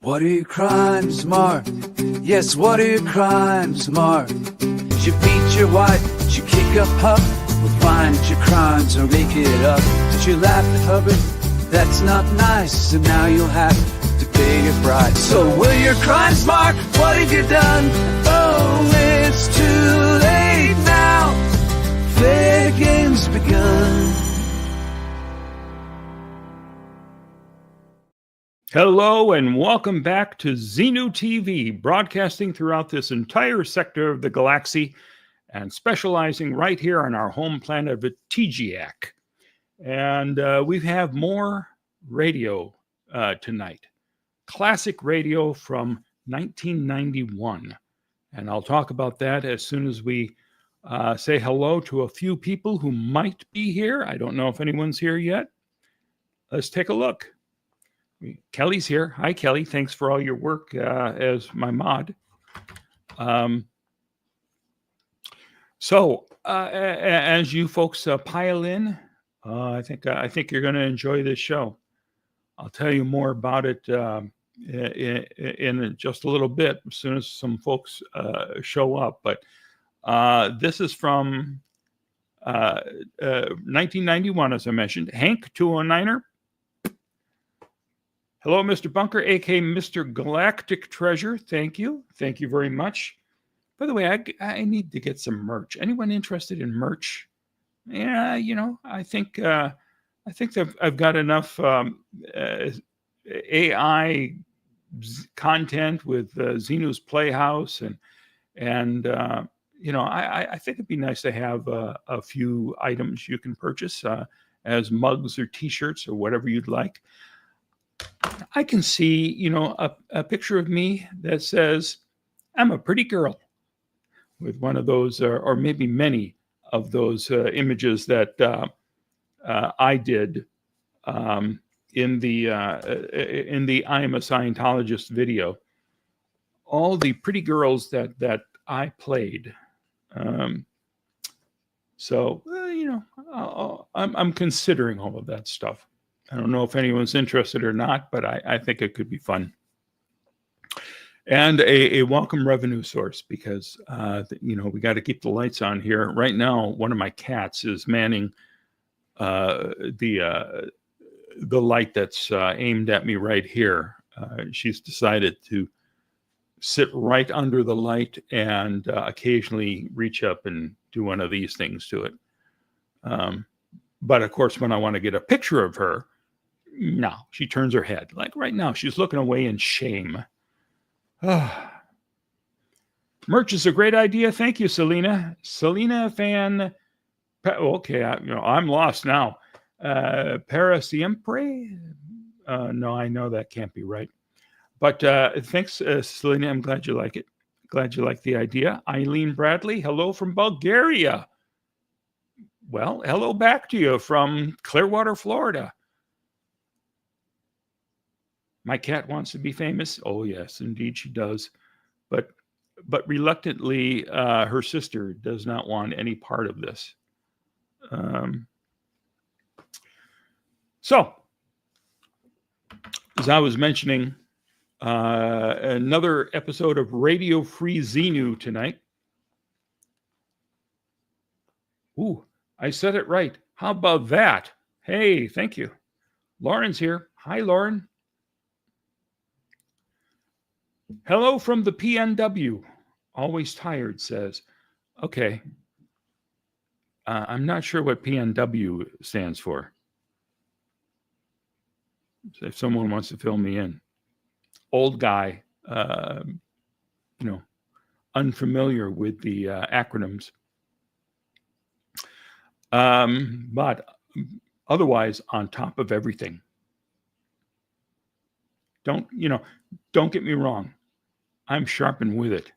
What are your crimes, Mark? Yes, what are your crimes, Mark? Did you beat your wife? Did you kick a pup? Well, find your crimes or make it up. Did you laugh at Hubbard? That's not nice, and now you'll have to pay a price. So what are your crimes, Mark? What have you done? Oh, it's too late now. Fair game's begun. Hello and welcome back to Xenu TV, broadcasting throughout this entire sector of the galaxy and specializing right here on our home planet of Tegiac. And we have more radio tonight. Classic radio from 1991. And I'll talk about that as soon as we say hello to a few people who might be here. I don't know if anyone's here yet. Let's take a look. Kelly's here. Hi, Kelly. Thanks for all your work as my mod. So, as you folks pile in, I think you're going to enjoy this show. I'll tell you more about it in just a little bit as soon as some folks show up. But this is from 1991, as I mentioned. Hank 209er. Hello, Mr. Bunker, a.k.a. Mr. Galactic Treasure. Thank you. Thank you very much. By the way, I need to get some merch. Anyone interested in merch? Yeah, you know, I think that I've got enough AI content with Xenu's Playhouse, and you know, I think it'd be nice to have a few items you can purchase as mugs or T-shirts or whatever you'd like. I can see, you know, a picture of me that says, I'm a pretty girl, with one of those, or maybe many of those images that I did in the I Am a Scientologist video. All the pretty girls that I played. So, you know, I'm considering all of that stuff. I don't know if anyone's interested or not, but I think it could be fun. And a welcome revenue source because, you know, we got to keep the lights on here. Right now, one of my cats is manning the light that's aimed at me right here. She's decided to sit right under the light and occasionally reach up and do one of these things to it. But of course, when I want to get a picture of her, no, she turns her head. Like right now, she's looking away in shame. Merch is a great idea. Thank you, Selena. Selena fan. Okay, I'm lost now. Para siempre? No, I know that can't be right. But thanks, Selena. I'm glad you like it. Glad you like the idea. Eileen Bradley. Hello from Bulgaria. Well, hello back to you from Clearwater, Florida. My cat wants to be famous. Oh, yes, indeed she does. But reluctantly, her sister does not want any part of this. So, as I was mentioning, another episode of Radio Free Xenu tonight. Ooh, I said it right. How about that? Hey, thank you. Lauren's here. Hi, Lauren. Hello from the PNW. Always tired says. Okay. I'm not sure what PNW stands for. So if someone wants to fill me in. Old guy, you know, unfamiliar with the acronyms. But otherwise on top of everything. Don't get me wrong. I'm sharp and with it.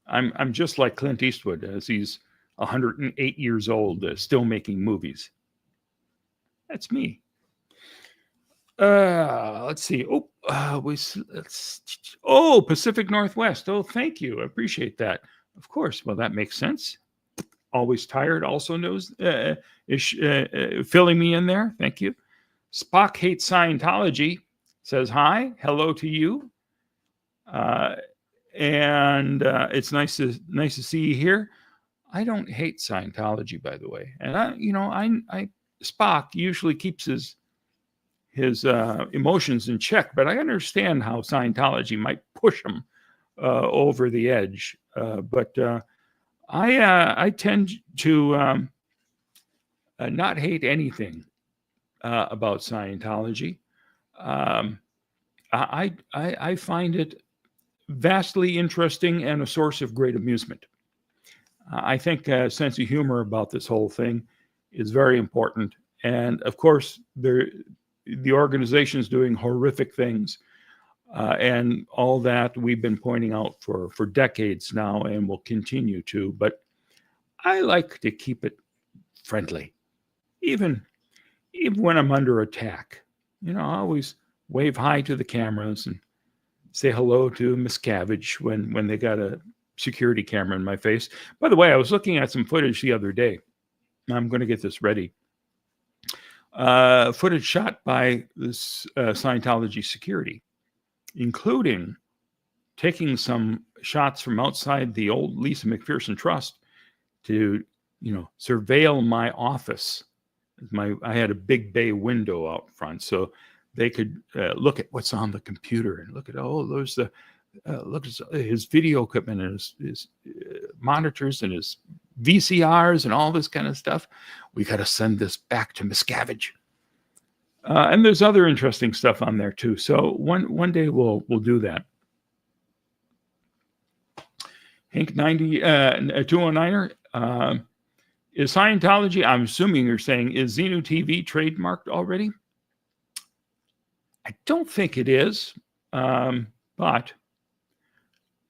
I'm just like Clint Eastwood as he's 108 years old, still making movies. That's me. Let's see. Pacific Northwest. Oh, thank you. I appreciate that. Of course. Well, that makes sense. Always tired also knows is filling me in there. Thank you. Spock Hates Scientology says hi. Hello to you. Uh, and it's nice to see you here. I don't hate Scientology, by the way, and I Spock usually keeps his emotions in check, but I understand how Scientology might push him over the edge. But I tend to not hate anything about Scientology. Um, I find it vastly interesting and a source of great amusement. I think a sense of humor about this whole thing is very important. And of course, the organization is doing horrific things. And all that we've been pointing out for decades now and will continue to. But I like to keep it friendly, even when I'm under attack. I always wave hi to the cameras and say hello to Miscavige when they got a security camera in my face. By the way, I was looking at some footage the other day. I'm going to get this ready. Footage shot by this Scientology security, including taking some shots from outside the old Lisa McPherson Trust to, surveil my office. I had a big bay window out front, so they could look at what's on the computer and look at, there's the look at his video equipment and his monitors and his VCRs and all this kind of stuff. We got to send this back to Miscavige. And there's other interesting stuff on there too. So one day we'll do that. Hank 209er, is Scientology, I'm assuming you're saying, is Xenu TV trademarked already? I don't think it is, but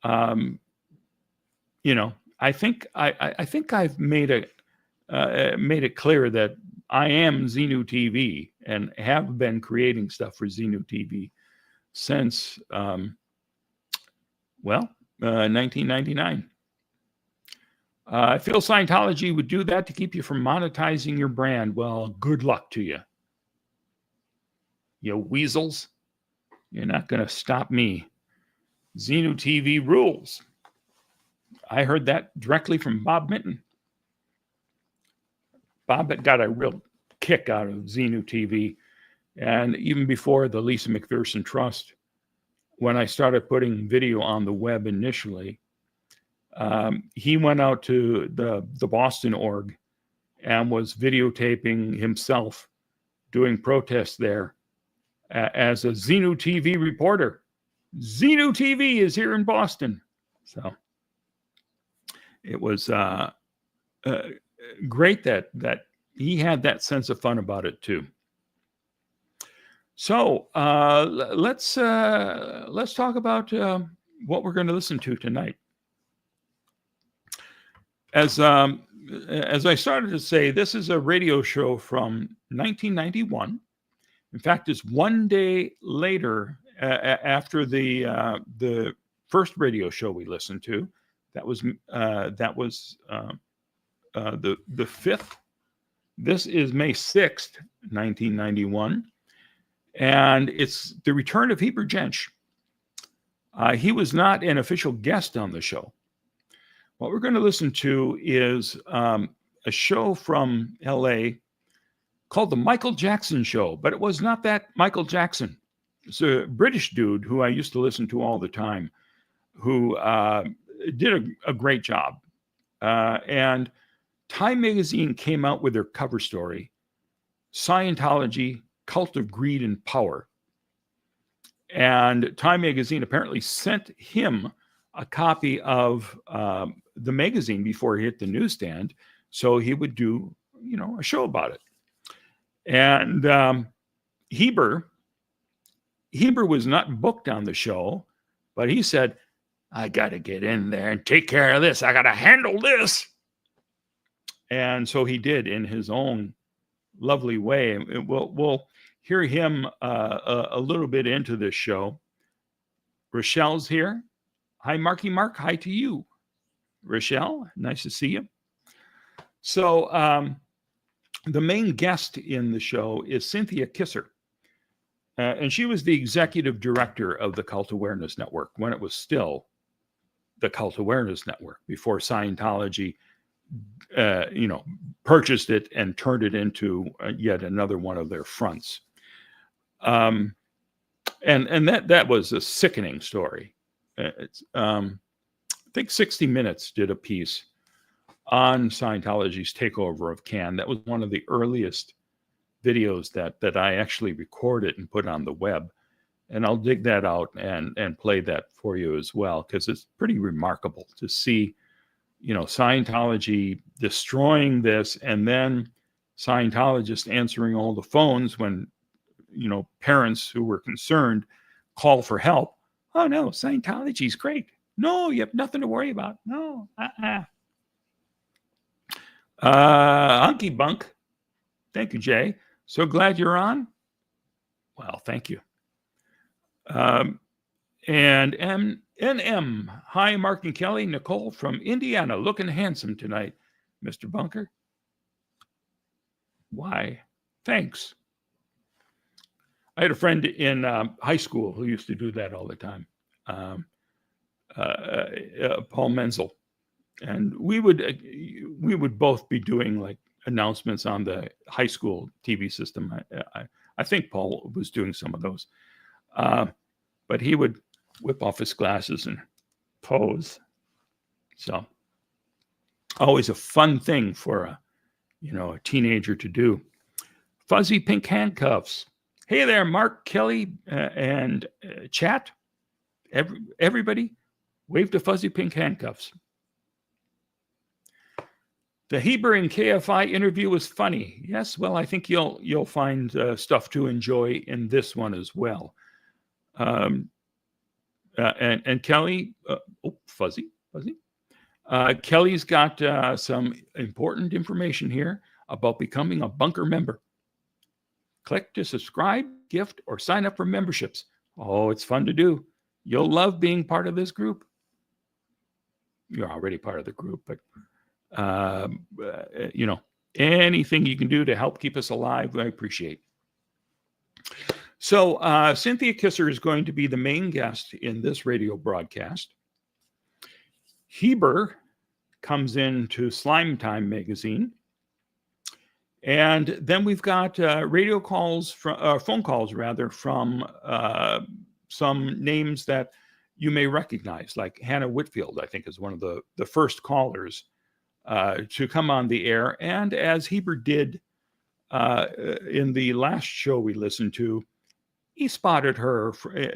I think I've made it clear that I am Xenu TV and have been creating stuff for Xenu TV since 1999. I feel Scientology would do that to keep you from monetizing your brand. Well, good luck to you. You weasels. You're not going to stop me. Xenu TV rules. I heard that directly from Bob Minton. Bob got a real kick out of Xenu TV. And even before the Lisa McPherson Trust, when I started putting video on the web initially, he went out to the Boston org and was videotaping himself doing protests there as a Xenu TV reporter. Xenu TV is here in Boston. So it was great that he had that sense of fun about it too. So let's talk about what we're going to listen to tonight. As I started to say, this is a radio show from 1991. In fact, it's one day later after the first radio show we listened to. That was the 5th. This is May 6th, 1991. And it's the return of Heber Jentzsch. He was not an official guest on the show. What we're going to listen to is a show from LA called The Michael Jackson Show, but it was not that Michael Jackson. It's a British dude who I used to listen to all the time, who did a great job. And Time Magazine came out with their cover story, Scientology, Cult of Greed and Power. And Time Magazine apparently sent him a copy of the magazine before he hit the newsstand, so he would do, a show about it. And Heber was not booked on the show, but he said, I got to get in there and take care of this. I got to handle this. And so he did in his own lovely way. We'll hear him a little bit into this show. Rochelle's here. Hi, Marky Mark. Hi to you. Rochelle, nice to see you. So the main guest in the show is Cynthia Kisser. And she was the executive director of the Cult Awareness Network when it was still the Cult Awareness Network, before Scientology, purchased it and turned it into yet another one of their fronts. And that was a sickening story. I think 60 Minutes did a piece on Scientology's takeover of Cannes. That was one of the earliest videos that I actually recorded and put on the web. And I'll dig that out and play that for you as well, because it's pretty remarkable to see, Scientology destroying this, and then Scientologists answering all the phones when, parents who were concerned call for help. Oh, no, Scientology's great. No, you have nothing to worry about. No. Hunky Bunk. Thank you, Jay. So glad you're on. Well, thank you. And NM. Hi, Mark and Kelly. Nicole from Indiana. Looking handsome tonight, Mr. Bunker. Why? Thanks. I had a friend in high school who used to do that all the time. Paul Menzel. And we would both be doing like announcements on the high school TV system. I think Paul was doing some of those. But he would whip off his glasses and pose. So always a fun thing for a teenager to do. Fuzzy pink handcuffs. Hey there, Mark, Kelly, and chat. Everybody, wave to fuzzy pink handcuffs. The Heber and KFI interview was funny. Yes, well, I think you'll find stuff to enjoy in this one as well. And Kelly, fuzzy. Kelly's got some important information here about becoming a bunker member. Click to subscribe, gift, or sign up for memberships. Oh, it's fun to do. You'll love being part of this group. You're already part of the group, but anything you can do to help keep us alive, I appreciate. So Cynthia Kisser is going to be the main guest in this radio broadcast. Heber comes into Slime Time magazine. And then we've got radio calls, phone calls rather, from some names that you may recognize, like Hanna Whitfield, I think, is one of the first callers to come on the air. And as Heber did in the last show we listened to, he spotted her,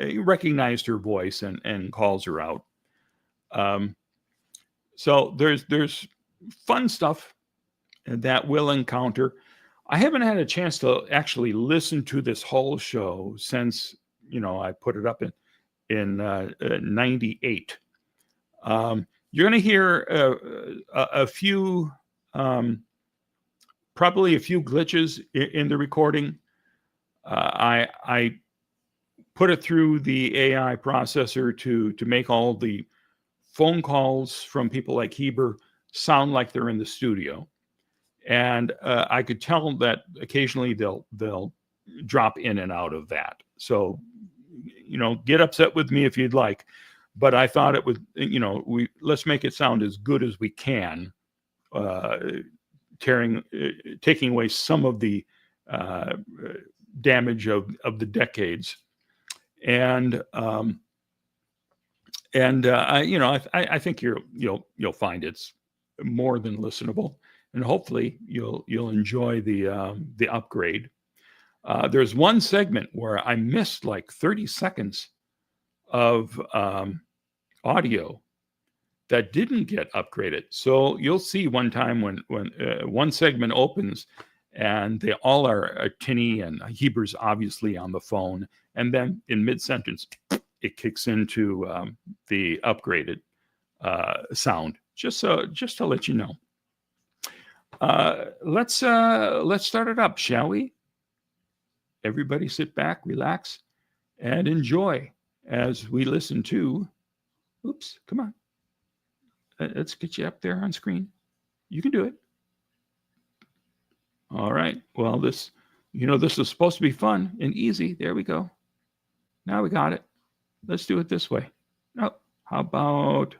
he recognized her voice and calls her out. So there's fun stuff that we'll encounter. I haven't had a chance to actually listen to this whole show since, I put it up in 98. You're going to hear a few, probably a few glitches in the recording. I put it through the AI processor to make all the phone calls from people like Heber sound like they're in the studio. And I could tell that occasionally they'll drop in and out of that. So, get upset with me if you'd like, but I thought it would, let's make it sound as good as we can, taking away some of the damage of the decades. And I think you'll find it's more than listenable. And hopefully you'll enjoy the upgrade. There's one segment where I missed like 30 seconds of audio that didn't get upgraded. So you'll see one time when one segment opens and they all are tinny and Heber's obviously on the phone. And then in mid-sentence, it kicks into the upgraded sound, just to let you know. Let's start it up, shall we? Everybody sit back, relax, and enjoy as we listen to, oops, come on. Let's get you up there on screen. You can do it. All right. Well, this This is supposed to be fun and easy. There we go. Now we got it. Let's do it this way. No, how about,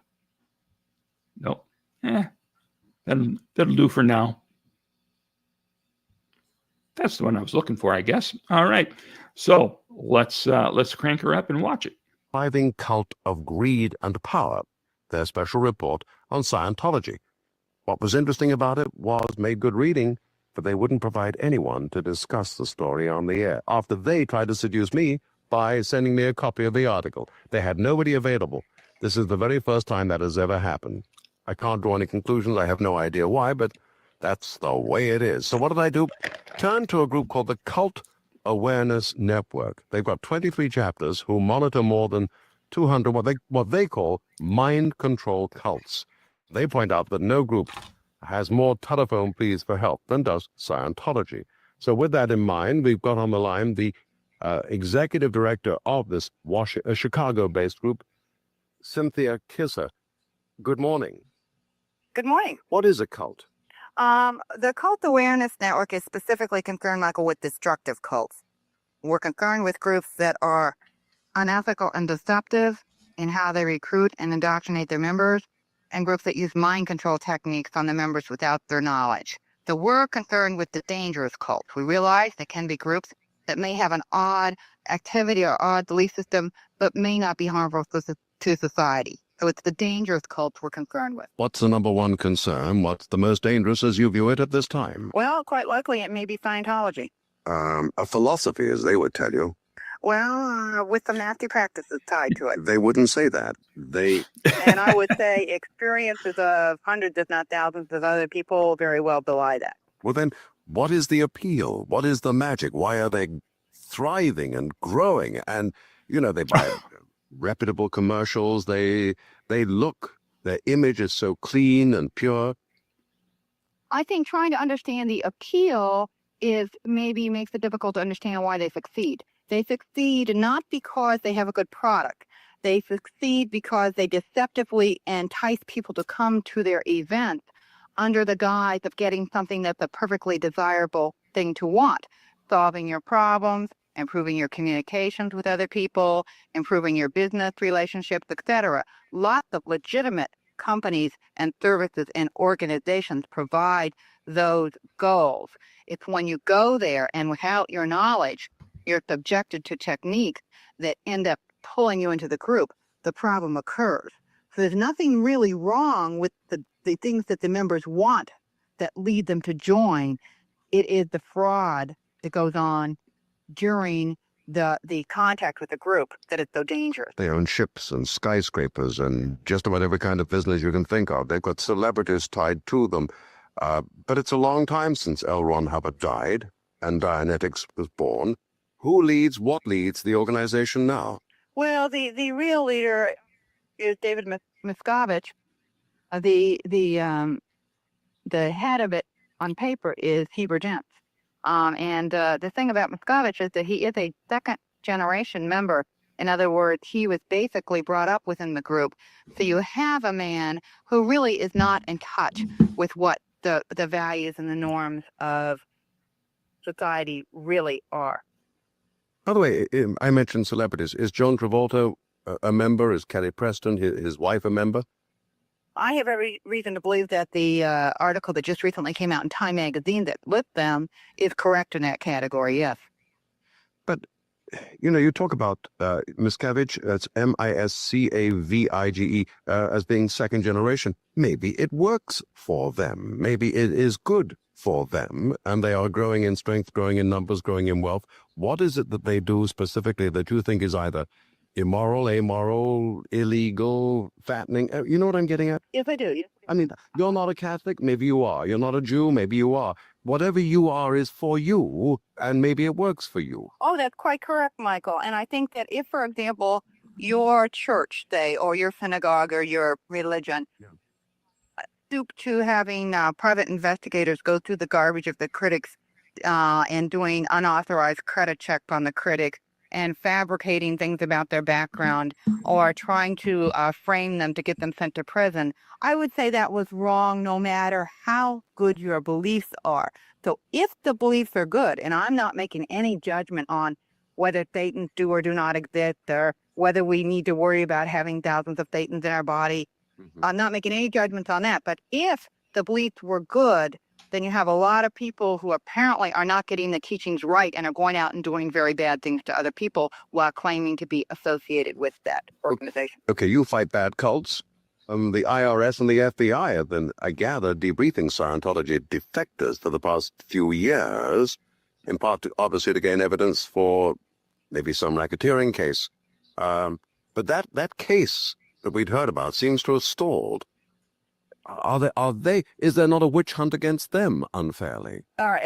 no, that'll do for now. That's the one I was looking for, I guess. All right. So let's crank her up and watch it. Surviving Cult of Greed and Power, their special report on Scientology. What was interesting about it was made good reading, but they wouldn't provide anyone to discuss the story on the air after they tried to seduce me by sending me a copy of the article. They had nobody available. This is the very first time that has ever happened. I can't draw any conclusions. I have no idea why, but that's the way it is. So what did I do? Turn to a group called the Cult Awareness Network. They've got 23 chapters who monitor more than 200 what they call mind control cults. They point out that no group has more telephone pleas for help than does Scientology. So with that in mind, we've got on the line the executive director of this Chicago-based group, Cynthia Kisser. Good morning. Good morning. What is a cult? The Cult Awareness Network is specifically concerned, Michael, with destructive cults. We're concerned with groups that are unethical and deceptive in how they recruit and indoctrinate their members, and groups that use mind control techniques on the members without their knowledge. So we're concerned with the dangerous cults. We realize there can be groups that may have an odd activity or odd belief system, but may not be harmful to society. So it's the dangerous cults we're concerned with. What's the number one concern? What's the most dangerous as you view it at this time? Well, quite likely it may be Scientology. A philosophy, as they would tell you. Well, with some nasty practices tied to it. They wouldn't say that. And I would say experiences of hundreds, if not thousands, of other people very well belie that. Well, then, what is the appeal? What is the magic? Why are they thriving and growing? And, they buy reputable commercials. They look, their image is so clean and pure. I think trying to understand the appeal maybe makes it difficult to understand why they succeed. They succeed not because they have a good product. They succeed because they deceptively entice people to come to their events under the guise of getting something that's a perfectly desirable thing to want. Solving your problems, improving your communications with other people, improving your business relationships, etc. Lots of legitimate companies and services and organizations provide those goals. It's when you go there and without your knowledge, you're subjected to techniques that end up pulling you into the group, the problem occurs. So there's nothing really wrong with the things that the members want that lead them to join. It is the fraud that goes on during the contact with the group that is so dangerous. They own ships and skyscrapers and just about every kind of business you can think of. They've got celebrities tied to them. But it's a long time since L. Ron Hubbard died and Dianetics was born. What leads the organization now? Well, the real leader is David Miscavige. The head of it on paper is Heber Jentzsch. And the thing about Miscavige is that he is a second-generation member. In other words, he was basically brought up within the group. So you have a man who really is not in touch with what the values and the norms of society really are. By the way, I mentioned celebrities. Is John Travolta a member? Is Kelly Preston, his wife, a member? I have every reason to believe that the article that just recently came out in Time magazine that lists them is correct in that category, yes. But, you talk about Miscavige, that's Miscavige, as being second generation. Maybe it works for them. Maybe it is good for them, and they are growing in strength, growing in numbers, growing in wealth. What is it that they do specifically that you think is either immoral, amoral, illegal, fattening? You know what I'm getting at? Yes, I do. Yes. I mean, you're not a Catholic, maybe you are. You're not a Jew, maybe you are. Whatever you are is for you, and maybe it works for you. Oh, that's quite correct, Michael. And I think that if, for example, your church, say, or your synagogue or your religion, stoop to having private investigators go through the garbage of the critics and doing unauthorized credit checks on the critic and fabricating things about their background or trying to frame them to get them sent to prison. I would say that was wrong no matter how good your beliefs are. So if the beliefs are good, and I'm not making any judgment on whether Thetans do or do not exist, or whether we need to worry about having thousands of Thetans in our body, I'm not making any judgments on that. But if the beliefs were good, then you have a lot of people who apparently are not getting the teachings right and are going out and doing very bad things to other people while claiming to be associated with that organization. Okay, you fight bad cults. The IRS and the FBI have been, I gather, debriefing Scientology defectors for the past few years, in part, obviously, to gain evidence for maybe some racketeering case. But that case that we'd heard about seems to have stalled. Is there not a witch hunt against them unfairly?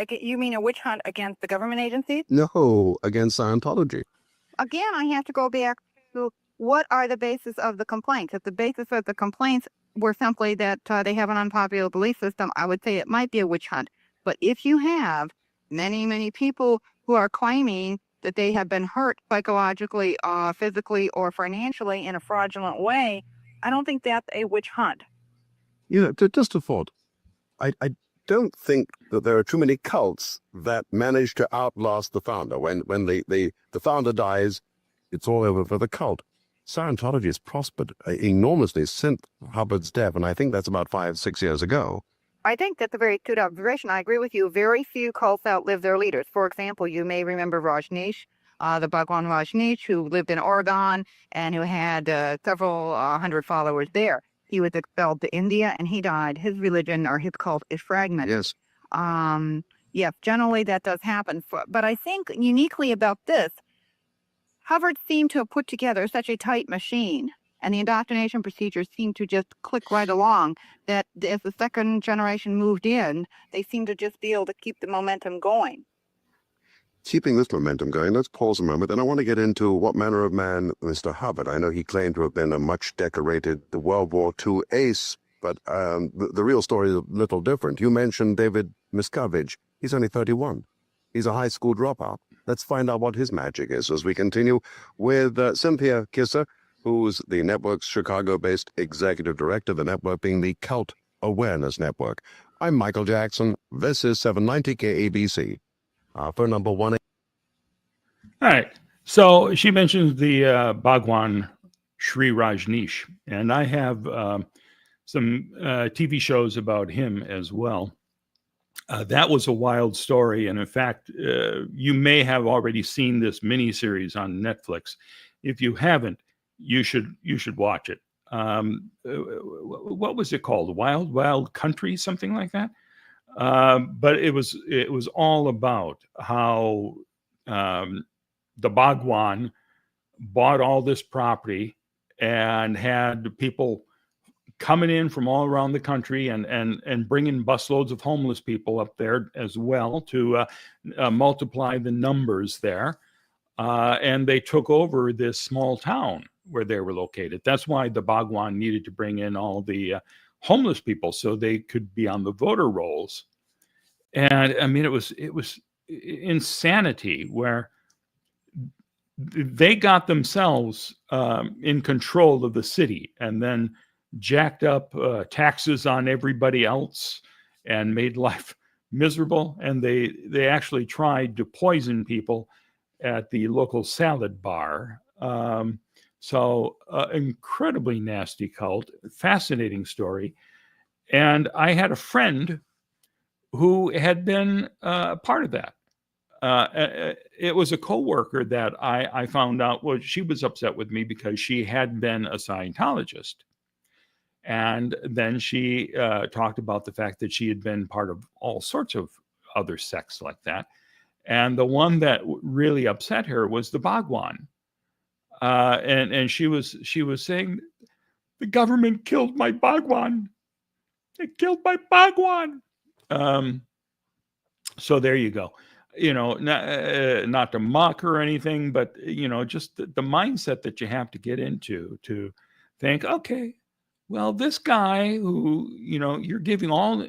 You mean a witch hunt against the government agencies? No, against Scientology. Again, I have to go back to what are the basis of the complaints. If the basis of the complaints were simply that they have an unpopular belief system, I would say it might be a witch hunt. But if you have many, many people who are claiming that they have been hurt psychologically, physically, or financially in a fraudulent way, I don't think that's a witch hunt. Just a thought. I don't think that there are too many cults that manage to outlast the founder. When the founder dies, it's all over for the cult. Scientology has prospered enormously since Hubbard's death, and I think that's about 5-6 years ago. I think that's a very astute observation. I agree with you. Very few cults outlive their leaders. For example, you may remember Rajneesh, the Bhagwan Rajneesh, who lived in Oregon and who had several hundred followers there. He was expelled to India and he died. His religion or his cult is fragmented. Yes. Yeah, generally that does happen. But I think uniquely about this, Hubbard seemed to have put together such a tight machine, and the indoctrination procedures seemed to just click right along, that as the second generation moved in, they seemed to just be able to keep the momentum going. Keeping this momentum going, let's pause a moment, and I want to get into what manner of man Mr. Hubbard. I know he claimed to have been a much-decorated World War II ace, but the real story is a little different. You mentioned David Miscavige. He's only 31. He's a high school dropout. Let's find out what his magic is as we continue with Cynthia Kisser, who's the network's Chicago-based executive director, the network being the Cult Awareness Network. I'm Michael Jackson. This is 790 KABC. For number 1. All right. So she mentions the Bhagwan Sri Rajneesh, and I have some TV shows about him as well. That was a wild story, and in fact, you may have already seen this miniseries on Netflix. If you haven't, you should watch it. What was it called? Wild Wild Country, something like that. But it was all about how the Bhagwan bought all this property and had people coming in from all around the country and bringing busloads of homeless people up there as well to multiply the numbers there. And they took over this small town where they were located. That's why the Bhagwan needed to bring in all the homeless people so they could be on the voter rolls. And I mean, it was insanity where they got themselves in control of the city and then jacked up taxes on everybody else and made life miserable. And they actually tried to poison people at the local salad bar. So incredibly nasty cult, fascinating story. And I had a friend who had been part of that. It was a coworker that I found out she was upset with me because she had been a Scientologist. And then she talked about the fact that she had been part of all sorts of other sects like that. And the one that really upset her was the Bhagwan. And she was saying, the government killed my Bhagwan. They killed my Bhagwan. So there you go. You know, not to mock her or anything, but, you know, just the mindset that you have to get into to think, okay, well, this guy who, you know, you're giving all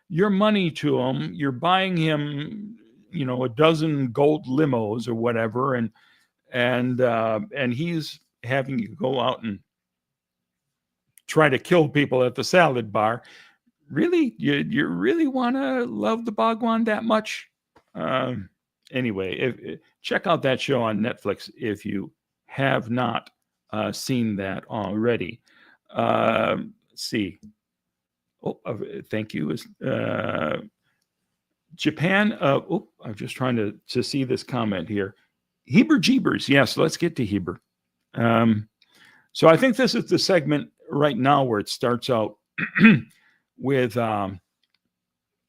your money to him, you're buying him, you know, a dozen gold limos or whatever, and and he's having you go out and try to kill people at the salad bar. Really, you really want to love the Bhagwan that much? Anyway, check out that show on Netflix if you have not seen that already. Let's see. Oh, thank you. Japan. I'm just trying to see this comment here. Heber Jeebers. Yes, let's get to Heber. So I think this is the segment right now where it starts out with a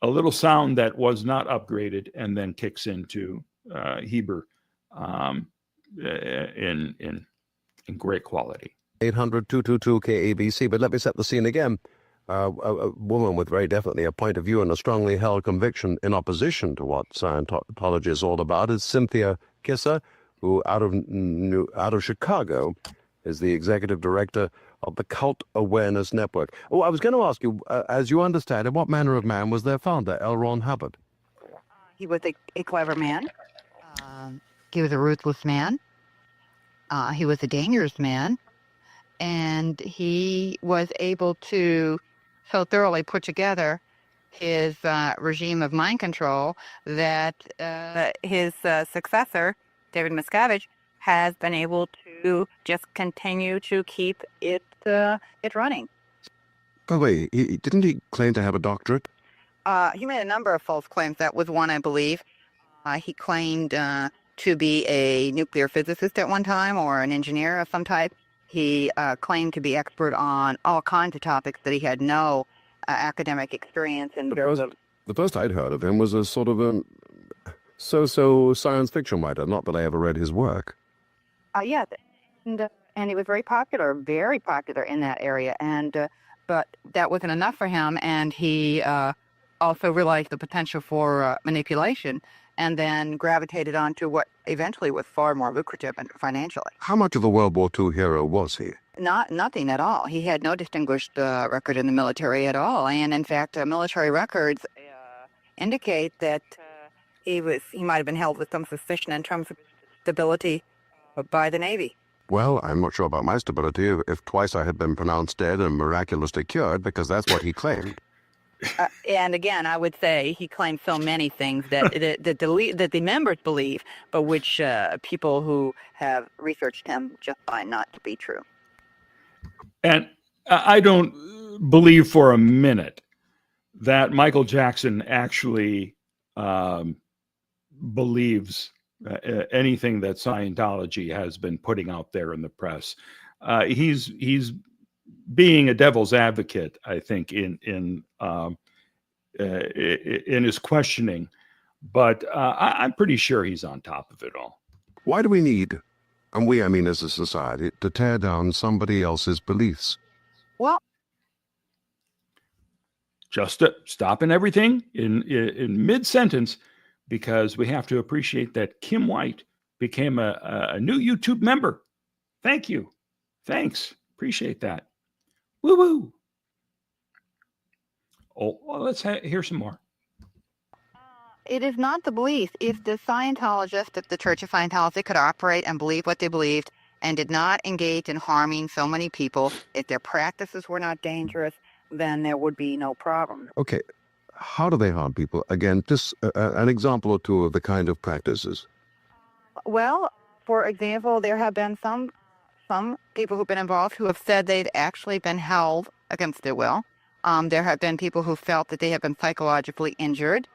little sound that was not upgraded and then kicks into Heber in great quality. 800-222-KABC, but let me set the scene again. A woman with very definitely a point of view and a strongly held conviction in opposition to what Scientology is all about is Cynthia Kisser, who out of Chicago is the executive director of the Cult Awareness Network. Oh, I was going to ask you, as you understand it, what manner of man was their founder, L. Ron Hubbard? He was a clever man. He was a ruthless man. He was a dangerous man. And he was able to so thoroughly put together his regime of mind control that his successor, David Miscavige, has been able to just continue to keep it running. By the way, didn't he claim to have a doctorate? He made a number of false claims. That was one, I believe. He claimed to be a nuclear physicist at one time or an engineer of some type. He claimed to be expert on all kinds of topics that he had no academic experience in. The first I'd heard of him was a sort of a so-so science fiction writer, not that I ever read his work. Yeah, and he was very popular in that area. And but that wasn't enough for him, and he also realized the potential for manipulation, and then gravitated onto what eventually was far more lucrative and financially. How much of a World War II hero was he? Nothing at all. He had no distinguished record in the military at all, and in fact, military records indicate that he might have been held with some suspicion in terms of stability by the Navy. Well, I'm not sure about my stability if twice I had been pronounced dead and miraculously cured, because that's what he claimed. And again, I would say he claimed so many things that that the members believe, but which people who have researched him just find not to be true. And I don't believe for a minute that Michael Jackson actually believes anything that Scientology has been putting out there in the press. He's being a devil's advocate, I think, in his questioning, but I'm pretty sure he's on top of it all. Why do we need, and I mean as a society, to tear down somebody else's beliefs? Well, just stopping everything in mid-sentence, because we have to appreciate that Kim White became a new YouTube member. Thank you. Thanks. Appreciate that. Woo-woo. Oh, well, let's hear some more. it is not the belief. If the Scientologists, if the Church of Scientology could operate and believe what they believed and did not engage in harming so many people, if their practices were not dangerous, then there would be no problem. Okay, how do they harm people? Again, just an example or two of the kind of practices. Well, for example, there have been some people who've been involved who have said they've actually been held against their will. There have been people who felt that they have been psychologically injured.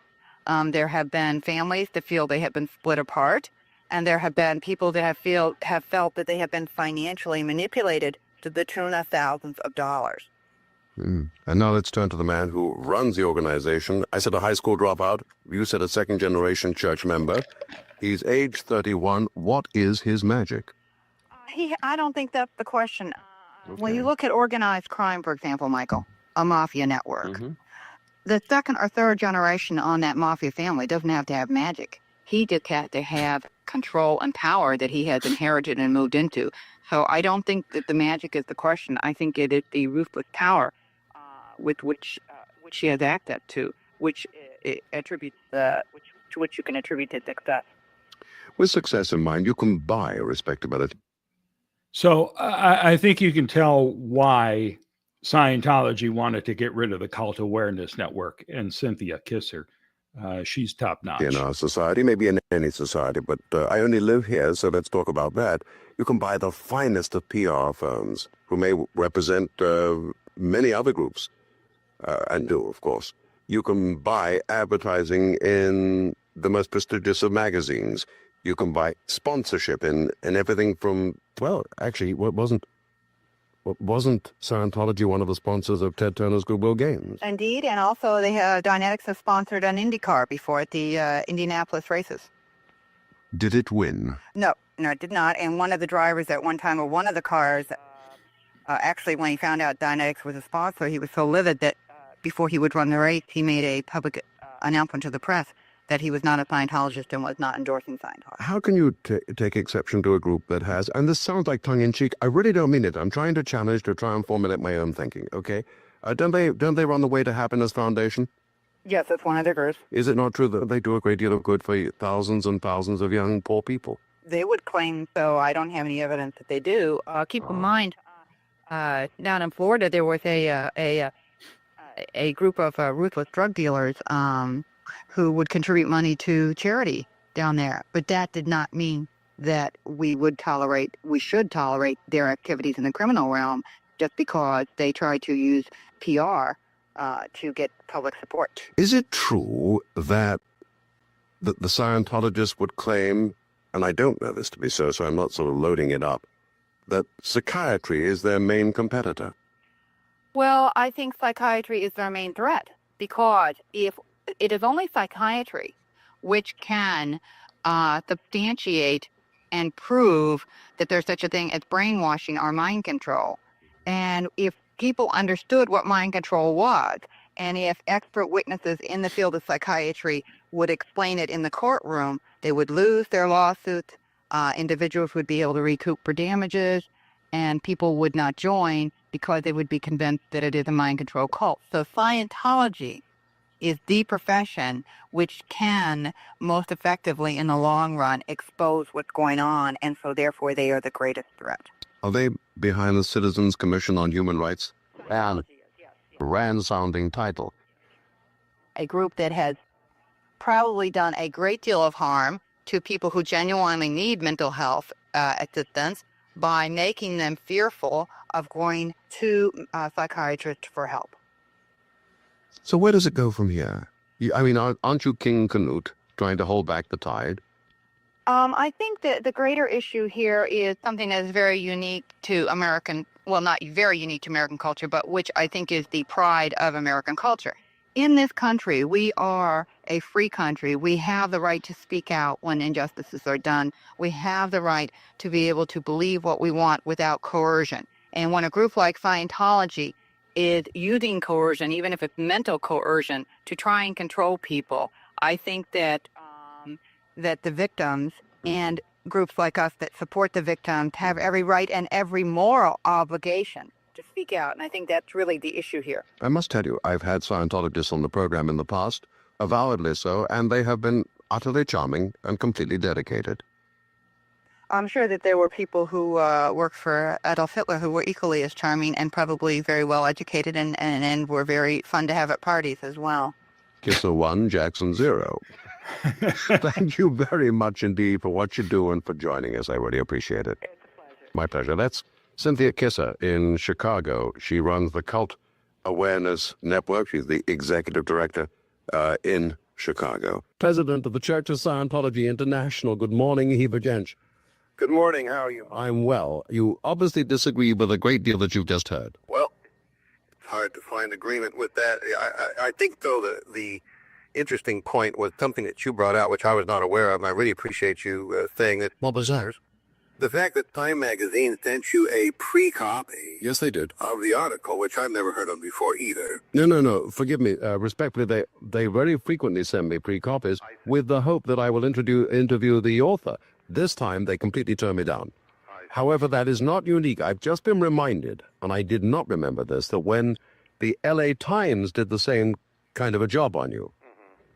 There have been families that feel they have been split apart. And there have been people that have felt that they have been financially manipulated to the tune of thousands of dollars. And now let's turn to the man who runs the organization. I said a high school dropout. You said a second-generation church member. He's age 31. What is his magic? I don't think that's the question. Okay. When you look at organized crime, for example, Michael, a mafia network, the second or third generation on that mafia family doesn't have to have magic. He just has to have control and power that he has inherited and moved into. So I don't think that the magic is the question. I think it is the ruthless power with which he has access to, which attributes to which you can attribute his success. With success in mind, you can buy respectability. So I think you can tell why Scientology wanted to get rid of the Cult Awareness Network and Cynthia Kisser. She's top notch. In our society, maybe in any society, but I only live here, so let's talk about that. You can buy the finest of PR firms who may represent many other groups, and do, of course. You can buy advertising in the most prestigious of magazines. You can buy sponsorship in everything from, well, actually, wasn't Scientology one of the sponsors of Ted Turner's Goodwill Games? Indeed, and also they Dynetics has sponsored an IndyCar before at the Indianapolis races. Did it win? No, it did not. And one of the drivers at one time of one of the cars, actually, when he found out Dynetics was a sponsor, he was so livid that before he would run the race, he made a public announcement to the press that he was not a Scientologist and was not endorsing Scientology. How can you take exception to a group that has, and this sounds like tongue-in-cheek, I really don't mean it, I'm trying to challenge, to try and formulate my own thinking, okay? Don't they run the Way to Happiness Foundation? Yes, that's one of their groups. Is it not true that they do a great deal of good for thousands and thousands of young, poor people? They would claim so. I don't have any evidence that they do. Keep in mind, down in Florida, there was a group of ruthless drug dealers who would contribute money to charity down there. But that did not mean that we should tolerate their activities in the criminal realm just because they try to use PR to get public support. Is it true that the Scientologists would claim, and I don't know this to be so I'm not sort of loading it up, that psychiatry is their main competitor? Well, I think psychiatry is their main threat, because if it is only psychiatry which can substantiate and prove that there's such a thing as brainwashing or mind control. And if people understood what mind control was, and if expert witnesses in the field of psychiatry would explain it in the courtroom, they would lose their lawsuits, individuals would be able to recoup for damages, and people would not join because they would be convinced that it is a mind control cult. So Scientology is the profession which can most effectively in the long run expose what's going on, and so therefore they are the greatest threat. Are they behind the Citizens Commission on Human Rights? Rand-sounding title. A group that has probably done a great deal of harm to people who genuinely need mental health assistance by making them fearful of going to psychiatrists for help. So where does it go from here? Aren't you King Canute trying to hold back the tide? I think that the greater issue here is something that is very unique to American, well, not very unique to American culture, but which I think is the pride of American culture. In this country, we are a free country. We have the right to speak out when injustices are done. We have the right to be able to believe what we want without coercion. And when a group like Scientology is using coercion, even if it's mental coercion, to try and control people, I think that that the victims and groups like us that support the victims have every right and every moral obligation to speak out. And I think that's really the issue here. I must tell you, I've had Scientologists on the program in the past, avowedly so, and they have been utterly charming and completely dedicated. I'm sure that there were people who worked for Adolf Hitler who were equally as charming and probably very well educated and were very fun to have at parties as well. Kisser 1, Jackson 0. Thank you very much indeed for what you do and for joining us. I really appreciate it. It's a pleasure. My pleasure. That's Cynthia Kisser in Chicago. She runs the Cult Awareness Network. She's the executive director in Chicago. President of the Church of Scientology International. Good morning, Heber Jentzsch. Good morning. How are you? I'm well. You obviously disagree with a great deal that you've just heard. Well, it's hard to find agreement with that. I think, though, the interesting point was something that you brought out, which I was not aware of, and I really appreciate you saying that. What was that? The fact that Time Magazine sent you a pre-copy Yes, they did. of the article, which I've never heard of before either. No. Forgive me. Respectfully, they very frequently send me pre-copies with the hope that I will interview the author. This time, they completely turn me down. However, that is not unique. I've just been reminded, and I did not remember this, that when the LA Times did the same kind of a job on you,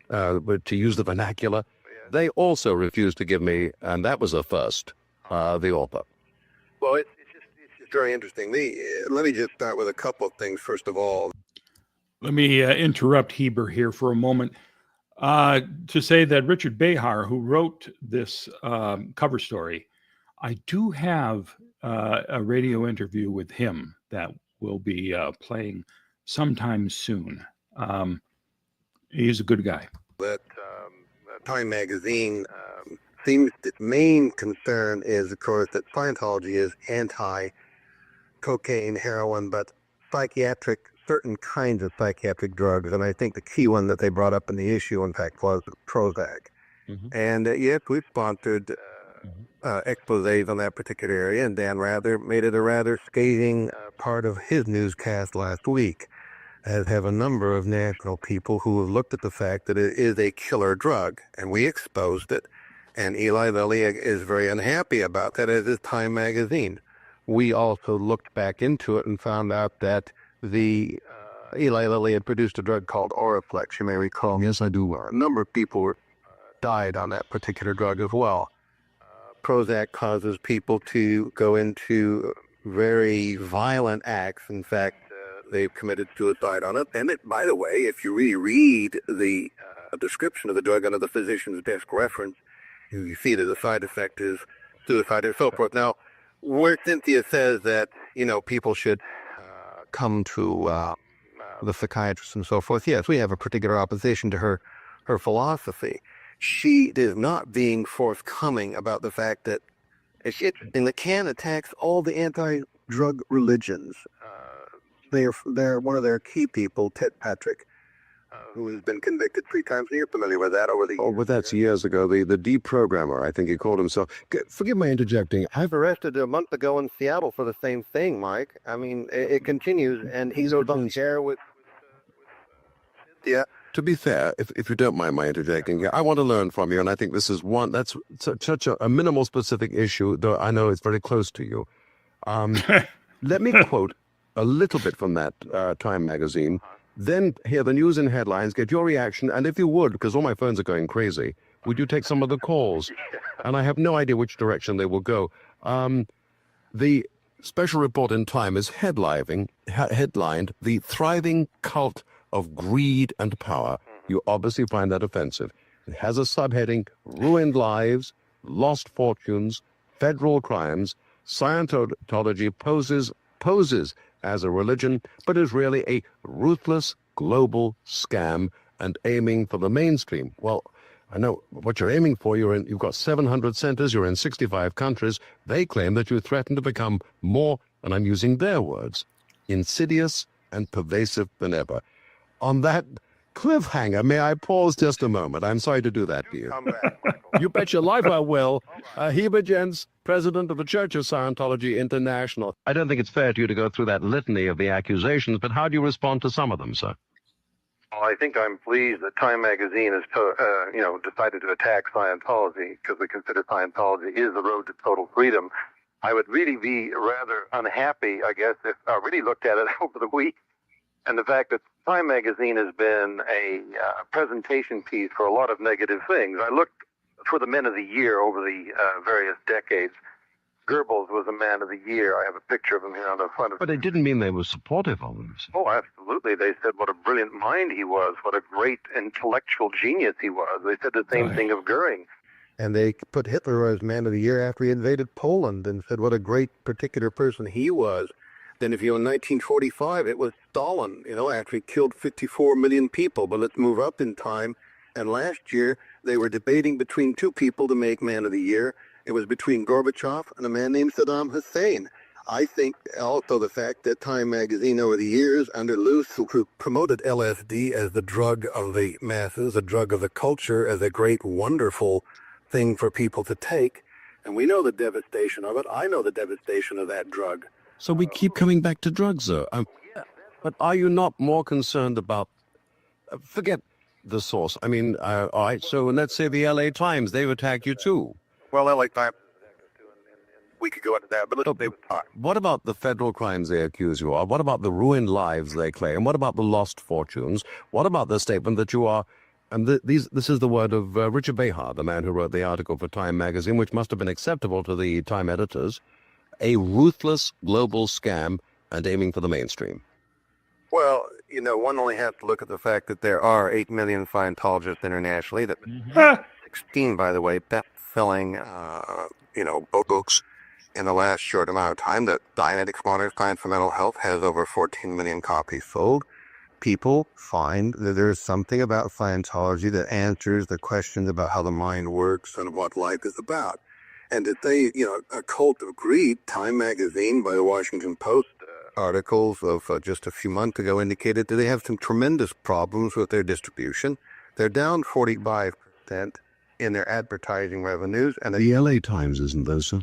but to use the vernacular, They also refused to give me, and that was a first, the author. Well, it's just very interesting. Let me just start with a couple of things. First of all, Let me interrupt Heber here for a moment to say that Richard Behar, who wrote this cover story, I do have a radio interview with him that will be playing sometime soon. He's a good guy. that Time magazine seems its main concern is, of course, that Scientology is anti-cocaine, heroin, but certain kinds of psychiatric drugs. And I think the key one that they brought up in the issue, in fact, was Prozac. And yes, we've sponsored exposés on that particular area, and Dan Rather made it a rather scathing part of his newscast last week, as have a number of national people who have looked at the fact that it is a killer drug, and we exposed it. And Eli Lilly is very unhappy about that, as is Time magazine. We also looked back into it and found out that the Eli Lilly had produced a drug called Oriflex, you may recall. Yes, I do. A number of people died on that particular drug as well. Prozac causes people to go into very violent acts. In fact, they've committed suicide on it. And by the way, if you really read the description of the drug under the physician's desk reference, you see that the side effect is suicide and so forth. Now, where Cynthia says that, people should come to the psychiatrist and so forth, yes, we have a particular opposition to her philosophy. She is not being forthcoming about the fact that it's interesting that Can attacks all the anti-drug religions. They're one of their key people, Ted Patrick, who has been convicted 3 times. You're familiar with that over the years. Oh, but that's years ago. The deprogrammer, I think he called himself. Forgive my interjecting. I've arrested a month ago in Seattle for the same thing, Mike. I mean, it continues, and he's on share with. Yeah. To be fair, if you don't mind my interjecting here, I want to learn from you, and I think this is one that's such a minimal specific issue, though I know it's very close to you. Let me quote a little bit from that Time magazine, then hear the news and headlines, get your reaction, and if you would, because all my phones are going crazy, would you take some of the calls? And I have no idea which direction they will go. The special report in Time is headlined, "The Thriving Cult of Greed and Power." You obviously find that offensive. It has a subheading, "Ruined Lives, Lost Fortunes, Federal Crimes. Scientology poses as a religion, but is really a ruthless global scam and aiming for the mainstream." Well, I know what you're aiming for. You've got 700 centers. You're in 65 countries. They claim that you threaten to become more, and I'm using their words, insidious and pervasive than ever. On that cliffhanger, may I pause just a moment? I'm sorry to do that to you. Come back. You bet your life I will. Heber Jentzsch, president of the Church of Scientology International. I don't think it's fair to you to go through that litany of the accusations, but how do you respond to some of them, sir? Well, I think I'm pleased that Time magazine has, decided to attack Scientology, because we consider Scientology is the road to total freedom. I would really be rather unhappy, I guess, if I really looked at it over the week, and the fact that Time magazine has been a presentation piece for a lot of negative things. I looked for the men of the year over the various decades. Goebbels was a man of the year. I have a picture of him here on the front of. But it didn't mean they were supportive of him. Oh, absolutely. They said what a brilliant mind he was, what a great intellectual genius he was. They said the same thing of Goering. And they put Hitler as man of the year after he invaded Poland, and said what a great particular person he was. Then if you in 1945, it was Stalin, after he killed 54 million people. But let's move up in time. And last year, they were debating between 2 people to make man of the year. It was between Gorbachev and a man named Saddam Hussein. I think also the fact that Time magazine over the years, under Luce, who promoted LSD as the drug of the masses, a drug of the culture, as a great, wonderful thing for people to take. And we know the devastation of it. I know the devastation of that drug. So we keep coming back to drugs, though. But are you not more concerned about, forget the source. I mean, all right, so let's say the LA Times, they've attacked you too. Well, LA Times, we could go into that, but they would talk. What about the federal crimes they accuse you of? What about the ruined lives they claim? What about the lost fortunes? What about the statement that you are And this is the word of Richard Behar, the man who wrote the article for Time magazine, which must have been acceptable to the Time editors. A ruthless global scam and aiming for the mainstream. Well, one only has to look at the fact that there are 8 million Scientologists internationally, that 16, by the way, best-selling, books in the last short amount of time. That Dianetics Modern Science for Mental Health has over 14 million copies sold. People find that there's something about Scientology that answers the questions about how the mind works and what life is about. And that they, a cult of greed, Time magazine by the Washington Post articles of just a few months ago indicated that they have some tremendous problems with their distribution. They're down 45% in their advertising revenues. And The LA Times isn't, though, sir?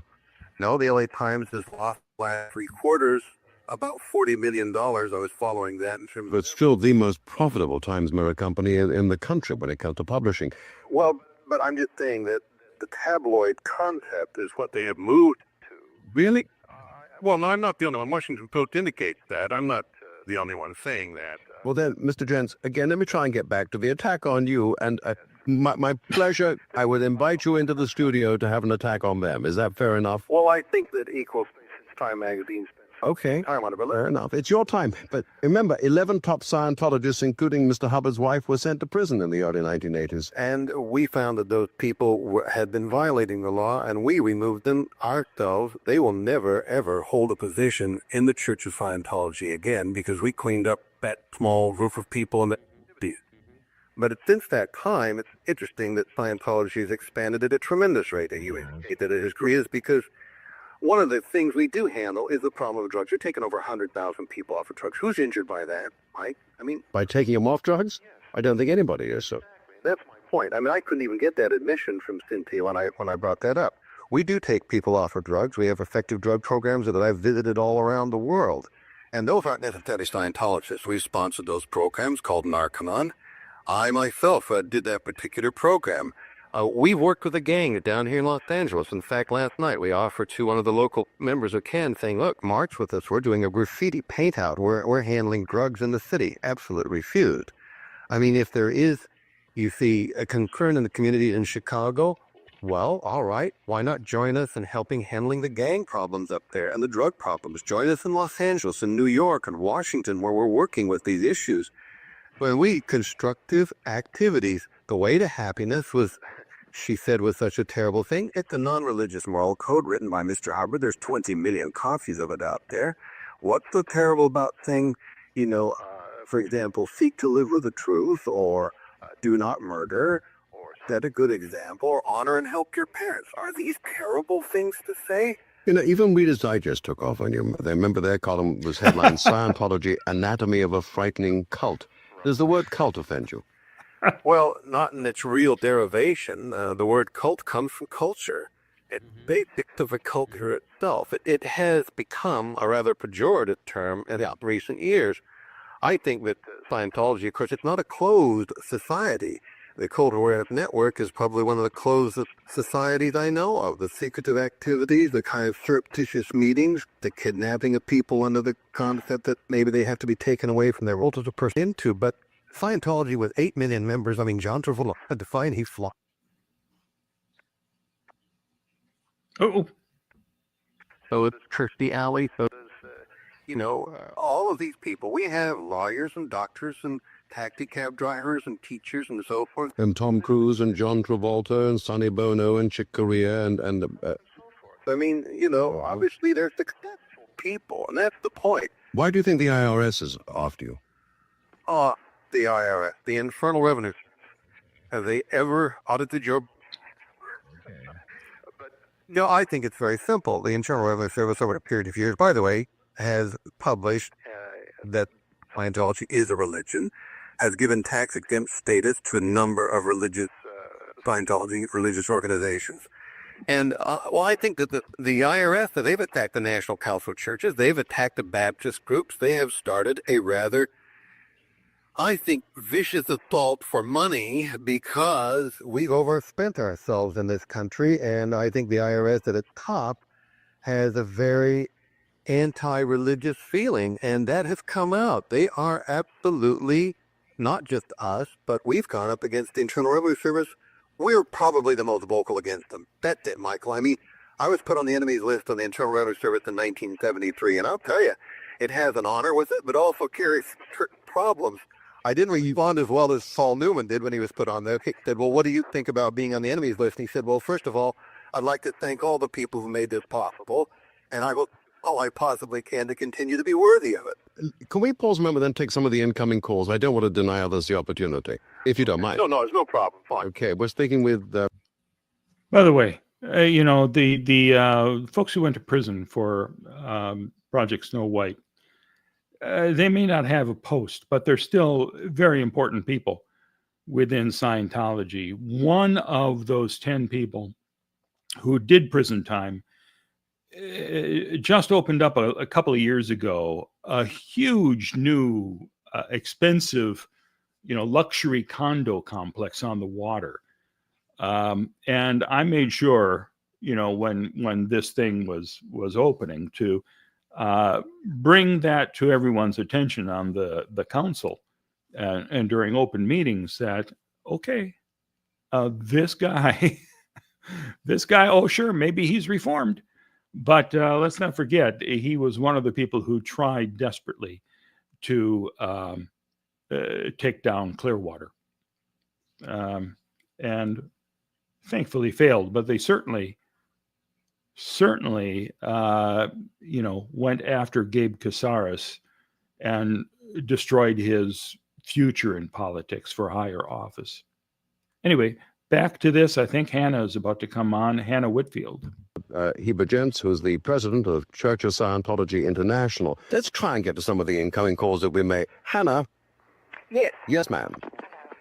No, the LA Times has lost last 3 quarters about $40 million. I was following that in terms But of... still the most profitable Times Mirror company in the country when it comes to publishing. Well, but I'm just saying that the tabloid concept is what they have moved to. Really? Well, no, I'm not the only one. Washington Post indicates that. I'm not the only one saying that. Well then, Mr. Jentzsch, again, let me try and get back to the attack on you, and my pleasure, I would invite you into the studio to have an attack on them. Is that fair enough? Well, I think that equals Time magazine. Okay, I want to fair enough. It's your time. But remember, 11 top Scientologists, including Mr. Hubbard's wife, were sent to prison in the early 1980s. And we found that those people had been violating the law, and we removed them ourselves. They will never, ever hold a position in the Church of Scientology again, because we cleaned up that small group of people in the 50s. But since that time, it's interesting that Scientology has expanded at a tremendous rate. And you indicate that it is because one of the things we do handle is the problem of drugs. You're taking over 100,000 people off of drugs. Who's injured by that, Mike? I mean... By taking them off drugs? I don't think anybody is, so... That's my point. I mean, I couldn't even get that admission from Cynthia when I brought that up. We do take people off of drugs. We have effective drug programs that I've visited all around the world. And those aren't necessarily Scientologists. We sponsored those programs called Narconon. I myself did that particular program. We worked with a gang down here in Los Angeles. In fact, last night we offered to one of the local members of CAN saying, look, march with us. We're doing a graffiti paint out. We're handling drugs in the city. Absolutely refused. I mean, if there is, you see, a concern in the community in Chicago, well, all right, why not join us in helping handling the gang problems up there and the drug problems? Join us in Los Angeles and New York and Washington where we're working with these issues. When we constructive activities, the way to happiness was, she said, was such a terrible thing. It's a non-religious moral code written by Mr. Hubbard. There's 20 million copies of it out there. What's so terrible about saying, for example, seek to live with the truth, or do not murder, or set a good example, or honor and help your parents? Are these terrible things to say? Even Reader's Digest took off on you. They remember their column was headlined Scientology, Anatomy of a Frightening Cult. Does the word cult offend you? Well, not in its real derivation. The word cult comes from culture. It's basic to the culture itself. It has become a rather pejorative term in recent years. I think that Scientology, of course, it's not a closed society. The Cult Awareness Network is probably one of the closest societies I know of. The secretive activities, the kind of surreptitious meetings, the kidnapping of people under the concept that maybe they have to be taken away from their role to person into. But Scientology with 8 million members, I mean, John Travolta had to find he flopped. Oh. So it's Kirstie Alley. So all of these people. We have lawyers and doctors and taxi cab drivers and teachers and so forth. And Tom Cruise and John Travolta and Sonny Bono and Chick Corea and I mean, obviously they're successful people, and that's the point. Why do you think the IRS is after you? The IRS, the Internal Revenue Service. Have they ever audited your... No, I think it's very simple. The Internal Revenue Service, over a period of years, by the way, has published that Scientology is a religion, has given tax-exempt status to a number of Scientology religious organizations. And, I think that the IRS, they've attacked the National Council of Churches, they've attacked the Baptist groups, they have started a rather, I think, vicious assault for money because we've overspent ourselves in this country, and I think the IRS at its top has a very anti-religious feeling, and that has come out. They are absolutely not just us, but we've gone up against the Internal Revenue Service. We're probably the most vocal against them. That's it, Michael. I mean, I was put on the enemy's list on the Internal Revenue Service in 1973, and I'll tell you, it has an honor with it, but also carries problems. I didn't respond as well as Saul Newman did when he was put on there. He said, well, what do you think about being on the enemy's list? And he said, well, first of all, I'd like to thank all the people who made this possible, and I will do all I possibly can to continue to be worthy of it. Can we pause a moment and take some of the incoming calls? I don't want to deny others the opportunity, if you don't mind. No, there's no problem. Fine. Okay, we're speaking with... By the way, the folks who went to prison for Project Snow White, they may not have a post, but they're still very important people within Scientology. One of those 10 people who did prison time just opened up a couple of years ago a huge new expensive luxury condo complex on the water, and I made sure when this thing was opening to bring that to everyone's attention on the council and during open meetings that this guy oh sure, maybe he's reformed, but let's not forget he was one of the people who tried desperately to take down Clearwater, and thankfully failed. But they certainly went after Gabe Casares and destroyed his future in politics for higher office. Anyway, back to this. I think Hanna is about to come on. Hanna Whitfield. Heber Jentzsch, who's the president of Church of Scientology International. Let's try and get to some of the incoming calls that we may. Hanna? Yes. Yes, ma'am.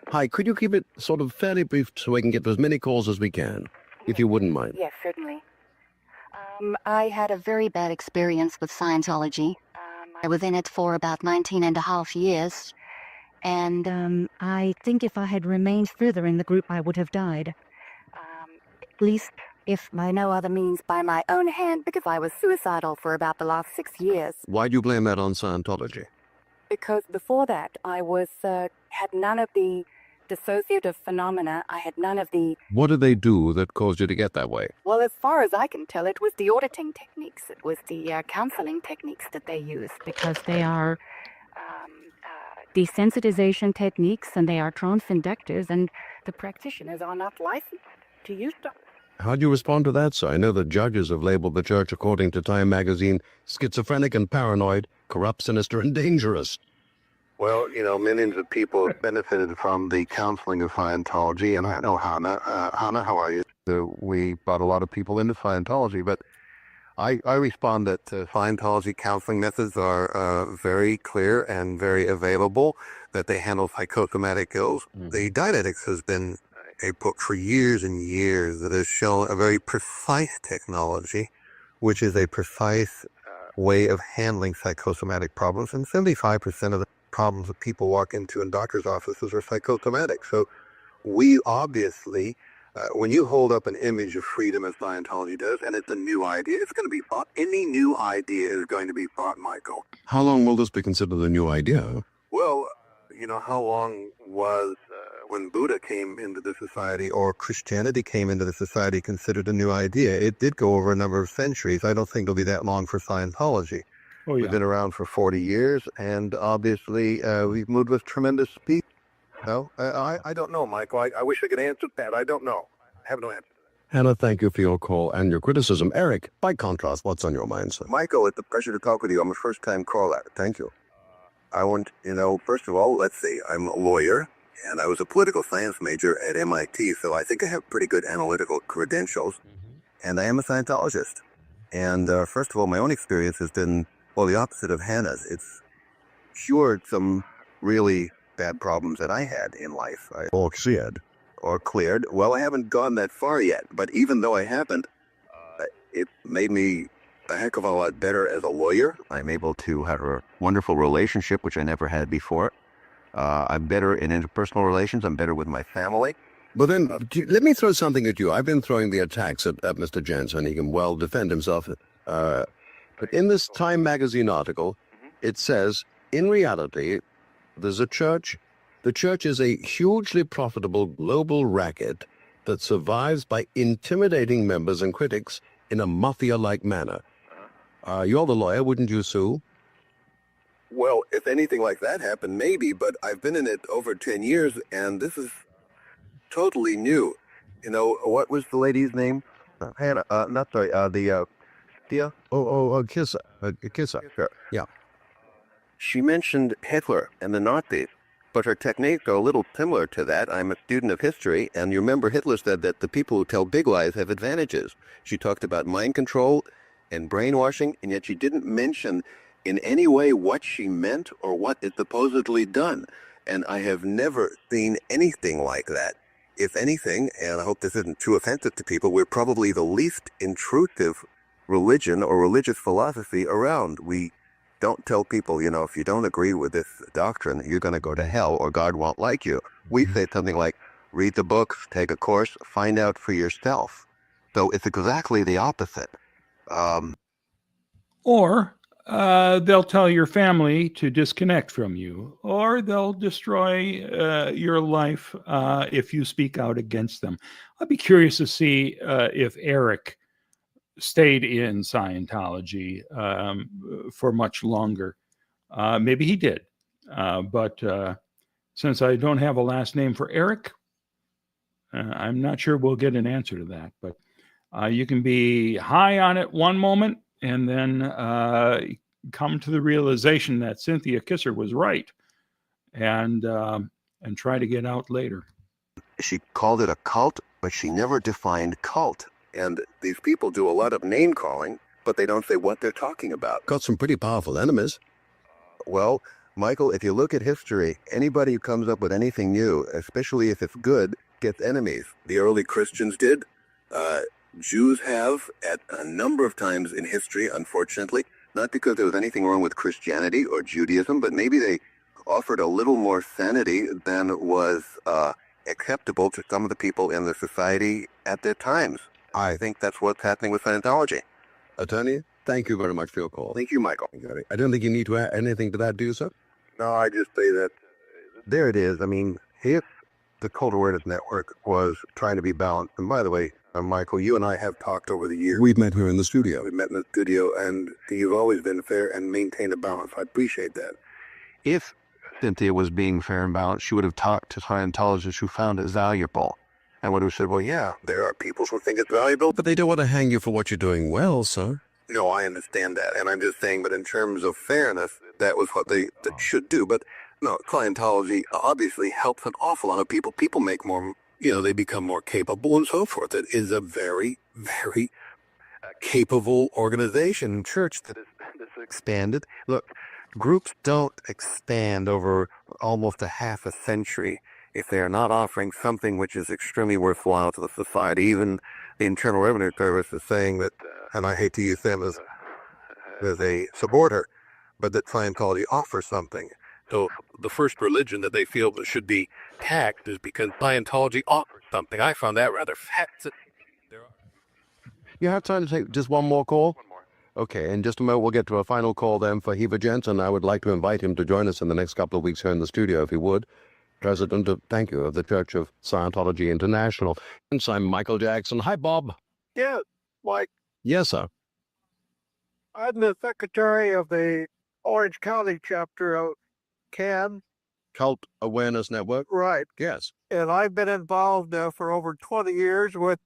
Hi, could you keep it sort of fairly brief so we can get to as many calls as we can, if you wouldn't mind? Yes, certainly. I had a very bad experience with Scientology. I was in it for about 19 and a half years. And I think if I had remained further in the group, I would have died. At least, if by no other means, by my own hand, because I was suicidal for about the last 6 years. Why do you blame that on Scientology? Because before that, I was had none of the dissociative phenomena. I had none of the... What did they do that caused you to get that way? Well, as far as I can tell, it was the auditing techniques. It was the counseling techniques that they use, because they are desensitization techniques, and they are trance inductors, and the practitioners are not licensed to use them. How do you respond to that, sir? I know the judges have labeled the church, according to Time magazine, schizophrenic and paranoid, corrupt, sinister, and dangerous. Well, millions of people have benefited from the counseling of Scientology, and I know Hanna. Hanna, how are you? We brought a lot of people into Scientology, but I respond that Scientology counseling methods are very clear and very available, that they handle psychosomatic ills. Mm-hmm. The Dianetics has been a book for years and years that has shown a very precise technology, which is a precise way of handling psychosomatic problems. And 75% of the problems that people walk into in doctors' offices are psychosomatic. So we obviously, when you hold up an image of freedom as Scientology does, and it's a new idea, it's going to be bought. Any new idea is going to be bought, Michael. How long will this be considered a new idea? Well, how long was when Buddha came into the society or Christianity came into the society considered a new idea? It did go over a number of centuries. I don't think it'll be that long for Scientology. Oh, yeah. We've been around for 40 years, and obviously we've moved with tremendous speed. I don't know, Michael. I wish I could answer that. I don't know. I have no answer. Hanna, thank you for your call and your criticism. Eric, by contrast, what's on your mind, sir? Michael, it's a pleasure to talk with you. I'm a first-time caller. Thank you. I want, first of all, let's see. I'm a lawyer, and I was a political science major at MIT, so I think I have pretty good analytical credentials, and I am a Scientologist. And first of all, my own experience has been, well, the opposite of Hanna's. It's cured some really bad problems that I had in life. Or cleared. Or cleared. Well, I haven't gone that far yet, but even though I haven't, it made me a heck of a lot better as a lawyer. I'm able to have a wonderful relationship, which I never had before. I'm better in interpersonal relations. I'm better with my family. But then, let me throw something at you. I've been throwing the attacks at Mr. Jentzsch, and he can well defend himself. But in this Time magazine article, it says, in reality, there's a church The church is a hugely profitable global racket that survives by intimidating members and critics in a mafia-like manner. You're the lawyer, wouldn't you sue? Well, if anything like that happened, maybe, but I've been in it over 10 years, and this is totally new. You know, what was the lady's name? Hannah, not sorry, Thea? Kisser. Kisser. Sure. Yeah. She mentioned Hitler and the Nazis, but her techniques are a little similar to that. I'm a student of history, and you remember Hitler said that the people who tell big lies have advantages. She talked about mind control and brainwashing, and yet she didn't mention in any way what she meant or what is supposedly done. And I have never seen anything like that. If anything, and I hope this isn't too offensive to people, we're probably the least intrusive religion or religious philosophy around. We don't tell people, you know, if you don't agree with this doctrine, you're going to go to hell or God won't like you. We say something like, read the books, take a course, find out for yourself. So it's exactly the opposite. Or they'll tell your family to disconnect from you, or they'll destroy your life if you speak out against them. I'd be curious to see if Eric stayed in Scientology for much longer. Maybe he did. But since I don't have a last name for Eric, I'm not sure we'll get an answer to that. But you can be high on it one moment and then come to the realization that Cynthia Kisser was right and try to get out later. She called it a cult, but she never defined cult. And these people do a lot of name calling, but they don't say what they're talking about. Got some pretty powerful enemies. Well, Michael, if you look at history, anybody who comes up with anything new, especially if it's good, gets enemies. The early Christians did. Jews have at a number of times in history, unfortunately, not because there was anything wrong with Christianity or Judaism, but maybe they offered a little more sanity than was acceptable to some of the people in the society at their times. I think that's what's happening with Scientology. Attorney, thank you very much for your call. Thank you, Michael. I don't think you need to add anything to that, do you, sir? No, I just say that there it is. I mean, if the Cult Awareness Network was trying to be balanced, and by the way, Michael, you and I have talked over the years. We've met here in the studio. We've met in the studio, and you've always been fair and maintained a balance. I appreciate that. If Cynthia was being fair and balanced, she would have talked to Scientologists who found it valuable and would have said, well, yeah, there are people who think it's valuable. But they don't want to hang you for what you're doing well, sir. No, I understand that. And I'm just saying, but in terms of fairness, that was what they should do. But no, Scientology obviously helps an awful lot of people. People make more, you know, they become more capable and so forth. It is a very, very capable organization, church that is expanded. Look, groups don't expand over almost a half a century if they are not offering something which is extremely worthwhile to the society. Even the Internal Revenue Service is saying that, and I hate to use them as a suborder, but that Scientology offers something. So the first religion that they feel that should be taxed is because Scientology offers something. I found that rather fascinating. You have time to take just one more call? One more. Okay, in just a moment we'll get to a final call then for Heber Jentzsch, and I would like to invite him to join us in the next couple of weeks here in the studio, if he would. President of, thank you, of the Church of Scientology International. And I'm Michael Jackson. Hi, Bob. Yeah, Mike, Yes, sir. I'm the secretary of the Orange County chapter of CAN, Cult Awareness Network. right? Yes. And I've been involved for over 20 years with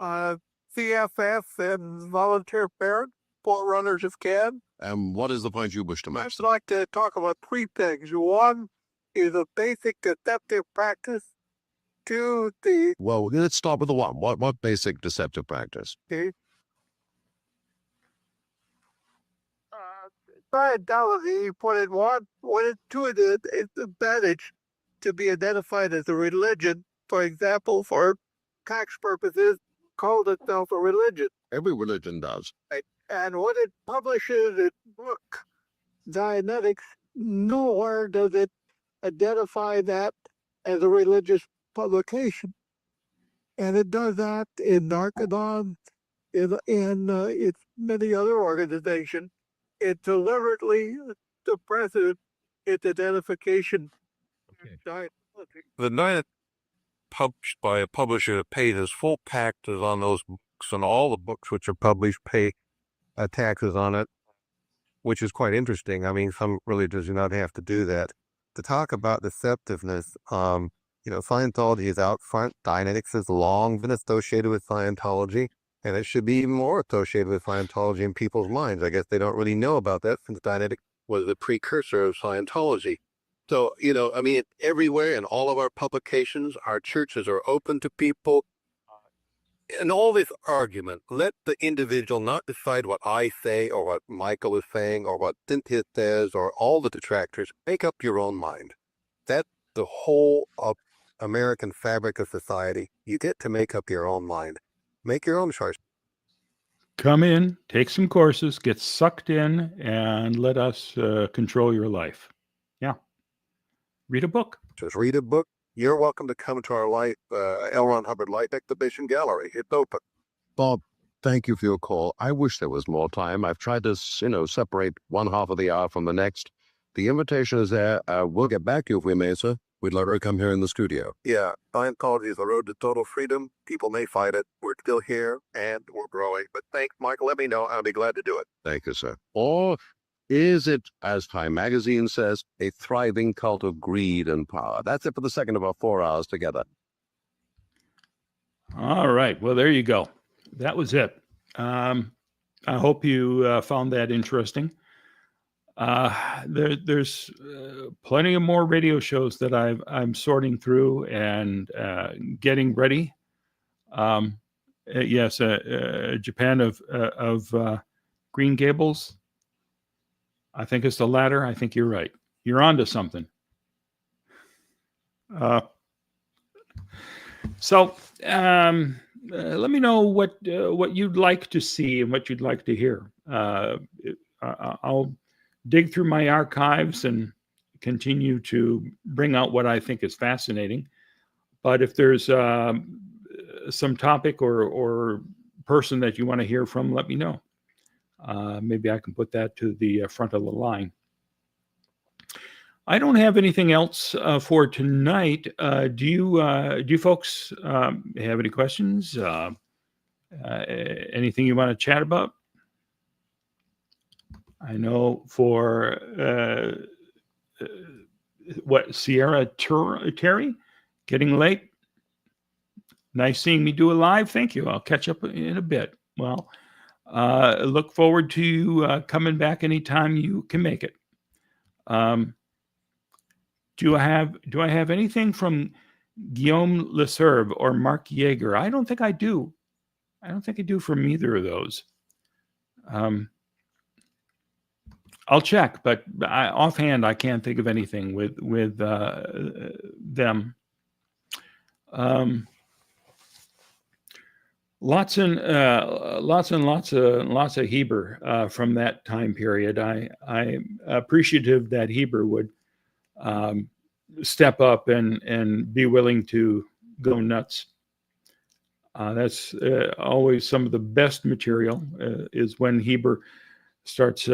CFF and volunteer parent forerunners of CAN. And what is the point you wish to make? I'd like to talk about three things. One is a basic deceptive practice. Two, the Well, let's start with the one. What basic deceptive practice? Scientology, what it intuited is the advantage to be identified as a religion. For example, for tax purposes, called itself a religion. Every religion does. And when it publishes its book, Dianetics, nowhere does it identify that as a religious publication. And it does that in Narconon, in its many other organizations. It deliberately suppresses its identification The night published by a publisher that pays his full taxes on those books, and all the books which are published pay taxes on it, which is quite interesting. I mean, some religions do not have to do that. To talk about deceptiveness, Scientology is out front. Dianetics has long been associated with Scientology, and it should be even more associated with Scientology in people's minds. I guess they don't really know about that since Dianetics was the precursor of Scientology. So, everywhere in all of our publications, our churches are open to people. In all this argument, let the individual not decide what I say or what Michael is saying or what Cynthia says or all the detractors. Make up your own mind. That's the whole of American fabric of society. You get to make up your own mind. Make your own choice. Come in, take some courses, get sucked in, and let us control your life. Yeah. Read a book. Just read a book. You're welcome to come to our L. Ron Hubbard Life Exhibition Gallery. It's open. Bob, thank you for your call. I wish there was more time. I've tried to, separate one half of the hour from the next. The invitation is there. We'll get back to you if we may, sir. We'd let her come here in the studio. Yeah, Scientology is the road to total freedom. People may fight it. We're still here, and we're growing. But thanks, Michael. Let me know. I'll be glad to do it. Thank you, sir. Or is it, as Time Magazine says, a thriving cult of greed and power? That's it for the second of our 4 hours together. All right. Well, there you go. That was it. I hope you found that interesting. There's plenty of more radio shows that I'm sorting through and getting ready. Yes, Japan of Green Gables. I think it's the latter. I think you're right. You're onto something. So let me know what you'd like to see and what you'd like to hear. I'll dig through my archives and continue to bring out what I think is fascinating. But if there's some topic or person that you want to hear from, let me know. Maybe I can put that to the front of the line. I don't have anything else for tonight. Do you folks have any questions? Anything you want to chat about? I know for Sierra Terry, getting late. Nice seeing me do it live. Thank you. I'll catch up in a bit. Well, look forward to you coming back anytime you can make it. Do I have anything from Guillaume Leserve or Mark Yeager? I don't think I do. I don't think I do from either of those. I'll check, but offhand, I can't think of anything with them. Lots and lots of Heber from that time period. I'm appreciative that Heber would step up and be willing to go nuts. That's always some of the best material is when Heber starts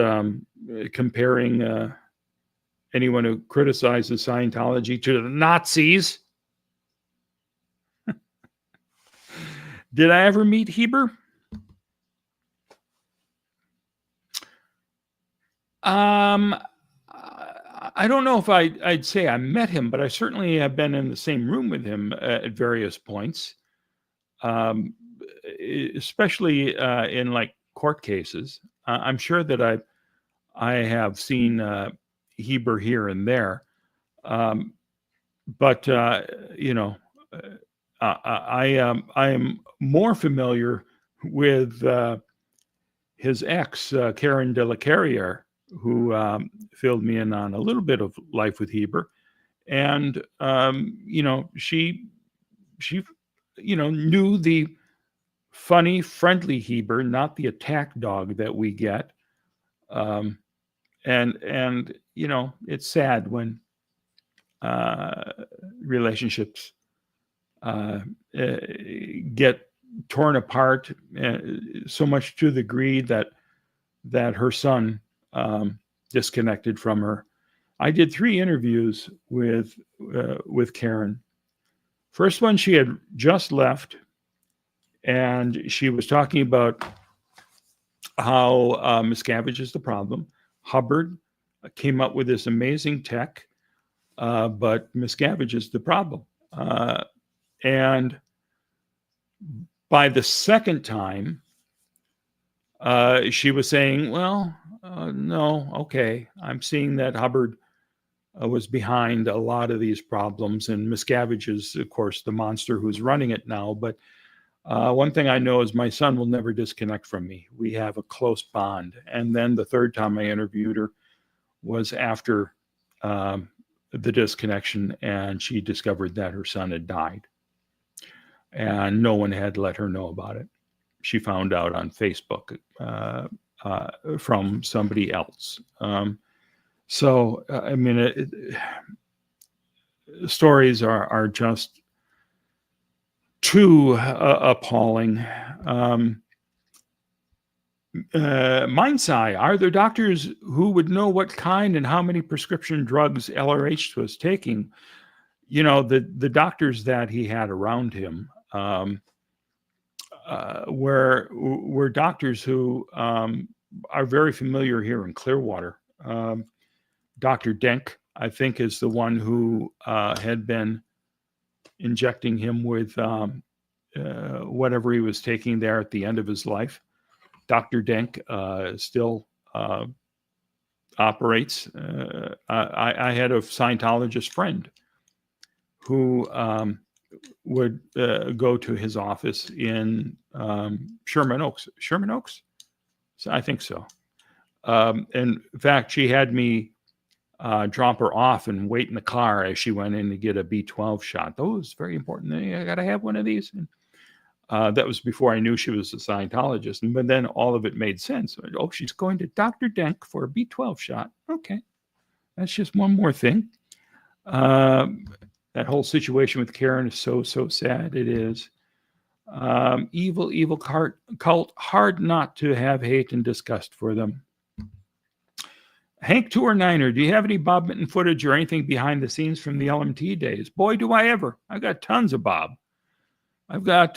comparing anyone who criticizes Scientology to the Nazis. Did I ever meet Heber? I don't know if I'd say I met him, but I certainly have been in the same room with him at various points, especially in like court cases. I'm sure that I have seen Heber here and there, but I am more familiar with his ex, Karen de la Carriere, who filled me in on a little bit of life with Heber, and she knew the funny, friendly Heber, not the attack dog that we get, and it's sad when relationships get torn apart so much to the degree that her son disconnected from her. I did 3 interviews with Karen. First one, she had just left, and she was talking about how Miscavige is the problem. Hubbard came up with this amazing tech, but Miscavige is the problem. And by the second time, she was saying, well, no, okay, I'm seeing that Hubbard was behind a lot of these problems, and Miscavige is, of course, the monster who's running it now. But one thing I know is my son will never disconnect from me. We have a close bond. And then the third time I interviewed her was after the disconnection, and she discovered that her son had died. And no one had let her know about it. She found out on Facebook from somebody else. So, I mean, stories are just too appalling. Mindsci, are there doctors who would know what kind and how many prescription drugs LRH was taking? You know, the doctors that he had around him were doctors who are very familiar here in Clearwater. Dr. Denk, I think, is the one who had been injecting him with whatever he was taking there at the end of his life. Dr. Denk still operates. I had a Scientologist friend who would go to his office in Sherman Oaks. Sherman Oaks? So I think so. In fact, she had me drop her off and wait in the car as she went in to get a B12 shot. That was very important. I got to have one of these. And, that was before I knew she was a Scientologist. But then all of it made sense. Oh, she's going to Dr. Denk for a B12 shot. Okay. That's just one more thing. That whole situation with Karen is so sad. It is. Evil cult, hard not to have hate and disgust for them. Hank 2 or 9er, do you have any Bob Minton footage or anything behind the scenes from the LMT days? Boy, do I ever. I've got tons of Bob. I've got,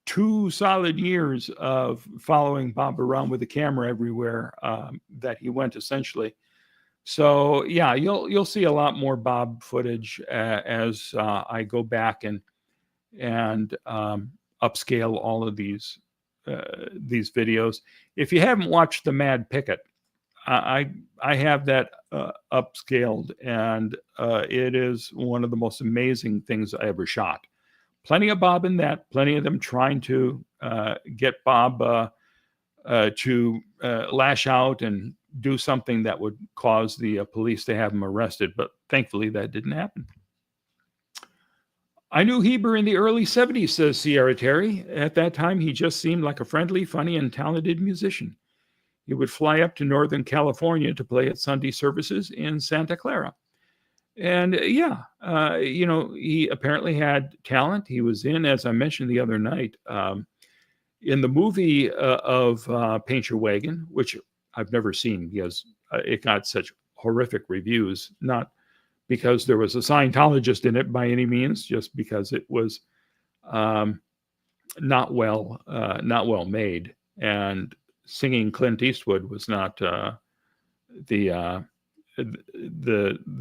2 solid years of following Bob around with a camera everywhere that he went, essentially. So, yeah, you'll see a lot more Bob footage as I go back and upscale all of these videos. If you haven't watched The Mad Picket, I have that upscaled, and it is one of the most amazing things I ever shot. Plenty of Bob in that, plenty of them trying to get Bob to lash out and do something that would cause the police to have him arrested. But thankfully, that didn't happen. I knew Heber in the early 70s, says Sierra Terry. At that time, he just seemed like a friendly, funny, and talented musician. He would fly up to Northern California to play at Sunday services in Santa Clara. And he apparently had talent. He was in, as I mentioned the other night, in the movie of Paint Your Wagon, which I've never seen because it got such horrific reviews, not because there was a Scientologist in it by any means, just because it was not well made. And singing Clint Eastwood was not the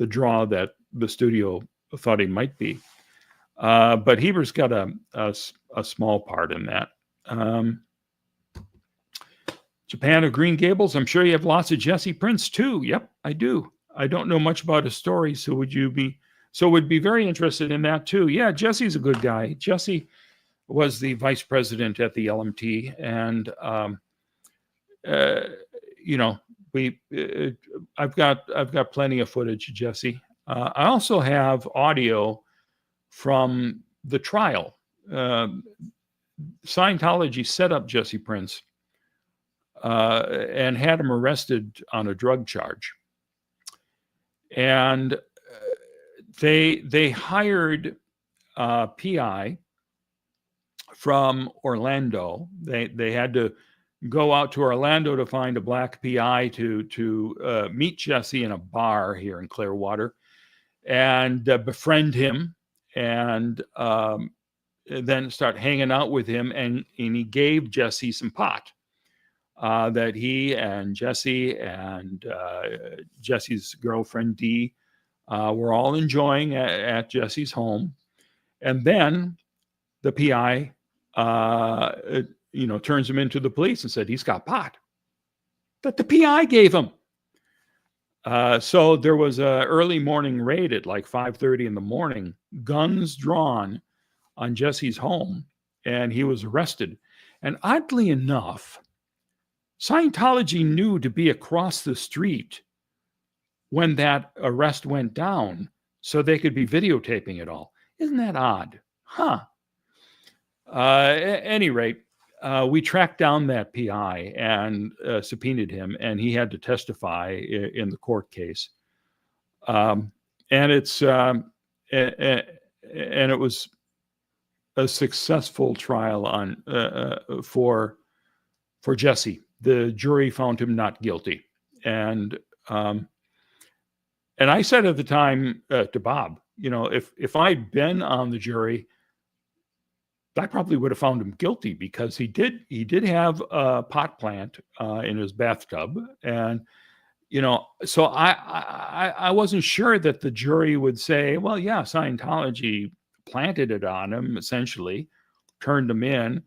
draw that the studio thought he might be. But Heber's got a small part in that. Japan of Green Gables, I'm sure you have lots of Jesse Prince too. Yep, I do. I don't know much about his story, so would be very interested in that too. Yeah, Jesse's a good guy. Jesse was the vice president at the LMT, and I've got plenty of footage, Jesse. I also have audio from the trial. Scientology set up Jesse Prince and had him arrested on a drug charge. And they hired a PI from Orlando. They had to go out to Orlando to find a black PI to meet Jesse in a bar here in Clearwater and befriend him, and then start hanging out with him. And he gave Jesse some pot that he and Jesse and Jesse's girlfriend Dee were all enjoying at Jesse's home. And then the PI, turns him into the police and said he's got pot that the PI gave him. So there was a early morning raid at like 5:30 in the morning, guns drawn on Jesse's home, and he was arrested. And oddly enough, Scientology knew to be across the street when that arrest went down, so they could be videotaping it all. Isn't that odd? Huh. At any rate, we tracked down that PI and subpoenaed him, and he had to testify in the court case. And it was a successful trial for Jesse. The jury found him not guilty, and I said at the time to Bob, if I'd been on the jury, I probably would have found him guilty, because he did have a pot plant in his bathtub, and so I wasn't sure that the jury would say, well, yeah, Scientology planted it on him, essentially turned him in.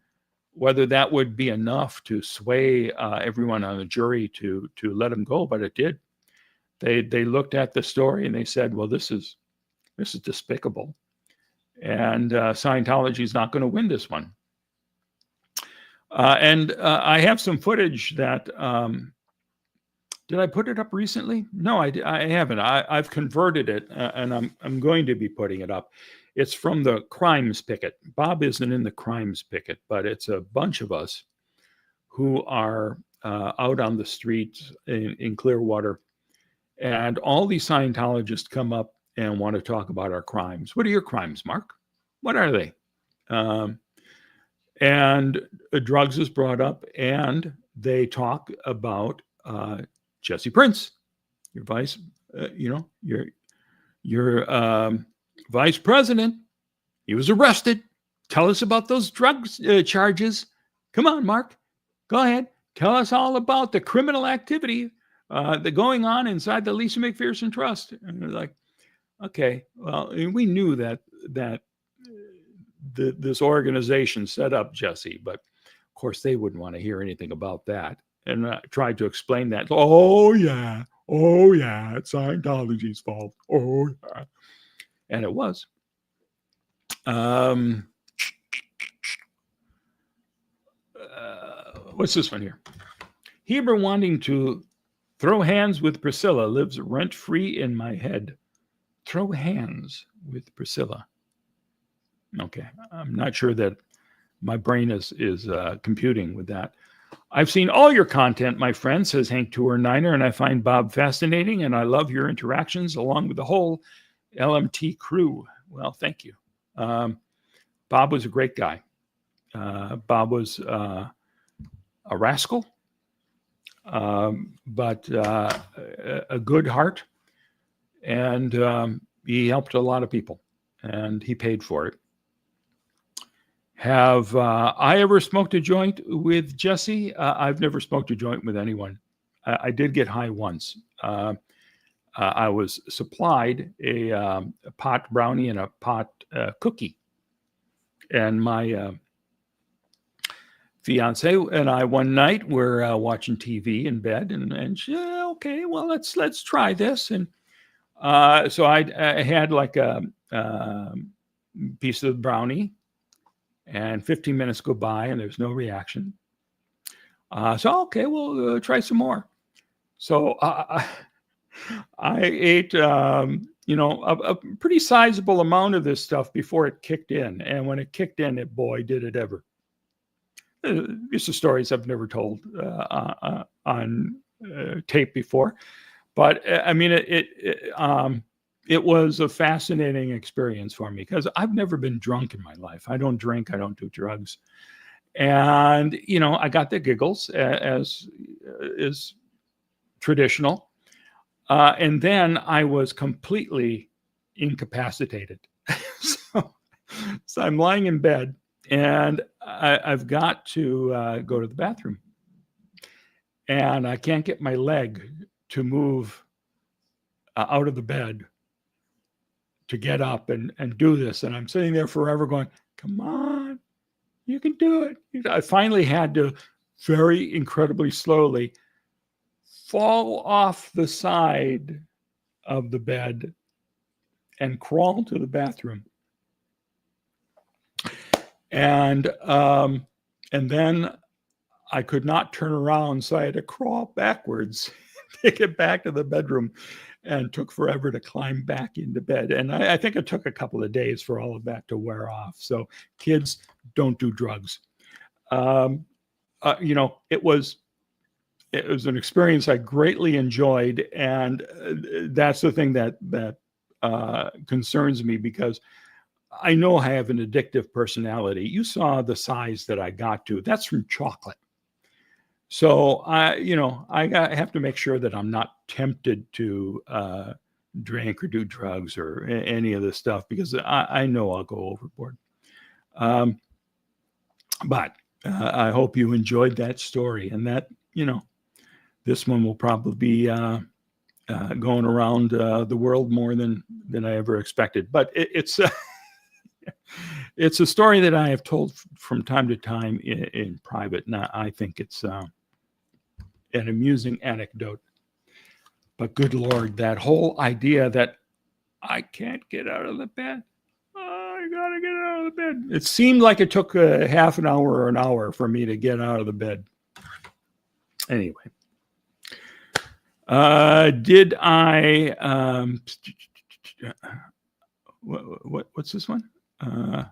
Whether that would be enough to sway everyone on the jury to let him go, but it did. They looked at the story and they said, well, this is despicable. And Scientology is not going to win this one. And I have some footage that, did I put it up recently? No, I haven't. I've converted it, and I'm going to be putting it up. It's from the crimes picket. Bob isn't in the crimes picket, but it's a bunch of us who are out on the streets in Clearwater. And all these Scientologists come up and want to talk about our crimes. What are your crimes, Mark? What are they? And drugs is brought up, and they talk about Jesse Prince, your vice, your vice president. He was arrested. Tell us about those drugs charges. Come on, Mark. Go ahead. Tell us all about the criminal activity that going on inside the Lisa McPherson Trust. And they're like, okay, well, we knew that this organization set up Jesse, but of course they wouldn't want to hear anything about that. And I tried to explain that. Oh yeah, it's Scientology's fault. Oh yeah, and it was. What's this one here? Heber wanting to throw hands with Priscilla lives rent-free in my head. Throw hands with Priscilla. Okay, I'm not sure that my brain is computing with that. I've seen all your content, my friend, says Hank Tour Niner, and I find Bob fascinating, and I love your interactions along with the whole LMT crew. Well, thank you. Bob was a great guy. Bob was a rascal, but a good heart, and he helped a lot of people, and he paid for it. Have I ever smoked a joint with Jesse? I've never smoked a joint with anyone. I did get high once. I was supplied a pot brownie and a pot cookie. And my fiance and I one night were watching TV in bed, and she, okay, well, let's try this. And so I had like a piece of brownie, and 15 minutes go by and there's no reaction. So, okay, we'll try some more. So I ate, a pretty sizable amount of this stuff before it kicked in. And when it kicked in, boy, did it ever. These are stories I've never told on tape before. But I mean, it was a fascinating experience for me because I've never been drunk in my life. I don't drink. I don't do drugs. And, I got the giggles, as is traditional. And then I was completely incapacitated. So I'm lying in bed, and I've got to go to the bathroom. And I can't get my leg to move out of the bed to get up and do this. And I'm sitting there forever going, come on, you can do it. I finally had to very incredibly slowly fall off the side of the bed and crawl to the bathroom. And then I could not turn around, so I had to crawl backwards to get back to the bedroom, and took forever to climb back into bed. And I think it took a couple of days for all of that to wear off. So kids, don't do drugs. It was an experience I greatly enjoyed, and that's the thing that concerns me, because I know I have an addictive personality. You saw the size that I got to. That's from chocolate. So I have to make sure that I'm not tempted to drink or do drugs or any of this stuff, because I know I'll go overboard. But I hope you enjoyed that story, and that, this one will probably be going around the world more than I ever expected. But it's a story that I have told from time to time in private, and I think it's an amusing anecdote. But good Lord, that whole idea that I can't get out of the bed. I gotta get out of the bed. It seemed like it took a half an hour or an hour for me to get out of the bed. Anyway, did I? What's this one? I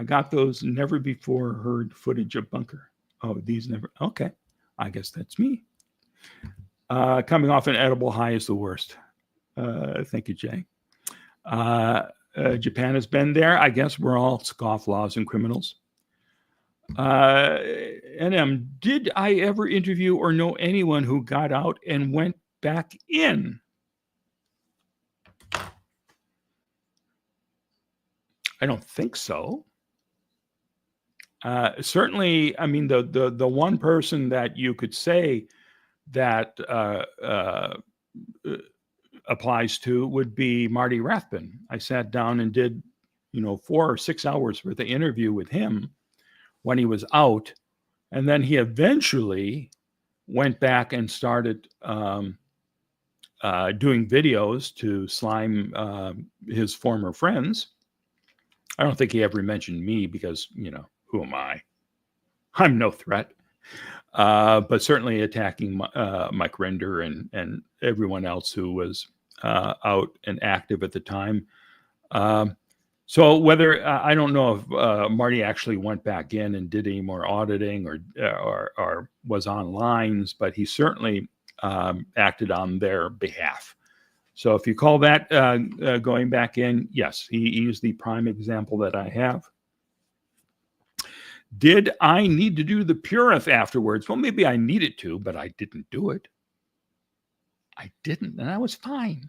got those never before heard footage of bunker. Oh, these never. Okay. I guess that's me. Coming off an edible high is the worst. Thank you, Jay. Japan has been there. I guess we're all scofflaws and criminals. NM, did I ever interview or know anyone who got out and went back in? I don't think so. Certainly, I mean, the one person that you could say that applies to would be Marty Rathbun. I sat down and did, 4 or 6 hours worth of interview with him when he was out. And then he eventually went back and started doing videos to slime his former friends. I don't think he ever mentioned me because, who am I? I'm no threat. But certainly attacking Mike Render and everyone else who was out and active at the time. So whether I don't know if Marty actually went back in and did any more auditing or was on lines, but he certainly acted on their behalf. So if you call that going back in, yes, he is the prime example that I have. Did I need to do the Purif afterwards? Well, maybe I needed to, but I didn't do it. I didn't, and I was fine.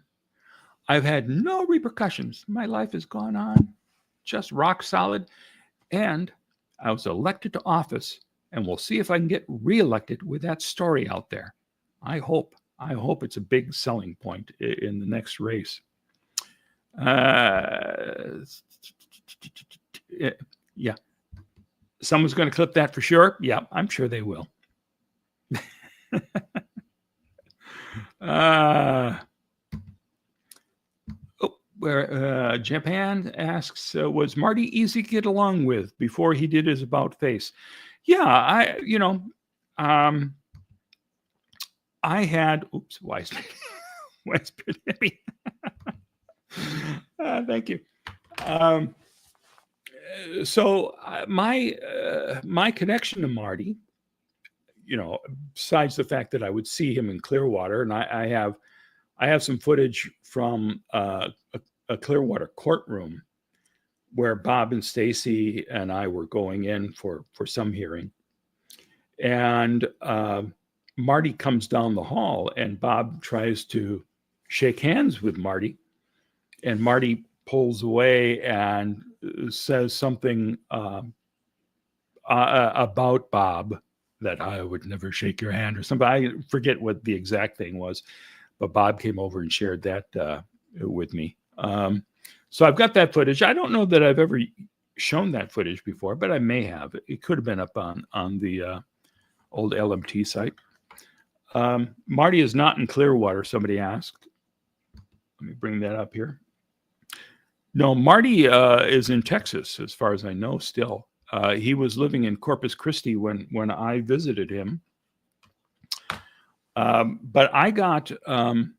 I've had no repercussions. My life has gone on just rock solid, and I was elected to office, and we'll see if I can get reelected with that story out there. I hope it's a big selling point in the next race. Yeah. Someone's going to clip that for sure. Yeah, I'm sure they will. Japan asks, was Marty easy to get along with before he did his about face? Yeah, I had, wise Hippie. Thank you. So my connection to Marty, besides the fact that I would see him in Clearwater, and I have some footage from a Clearwater courtroom where Bob and Stacy and I were going in for some hearing. And Marty comes down the hall, and Bob tries to shake hands with Marty. And Marty pulls away and says something about Bob, that I would never shake your hand or something. I forget what the exact thing was, but Bob came over and shared that with me. So I've got that footage. I don't know that I've ever shown that footage before, but I may have. It could have been up on the old LMT site. Marty is not in Clearwater, somebody asked. Let me bring that up here. No, Marty is in Texas, as far as I know, still. He was living in Corpus Christi when I visited him. But I got in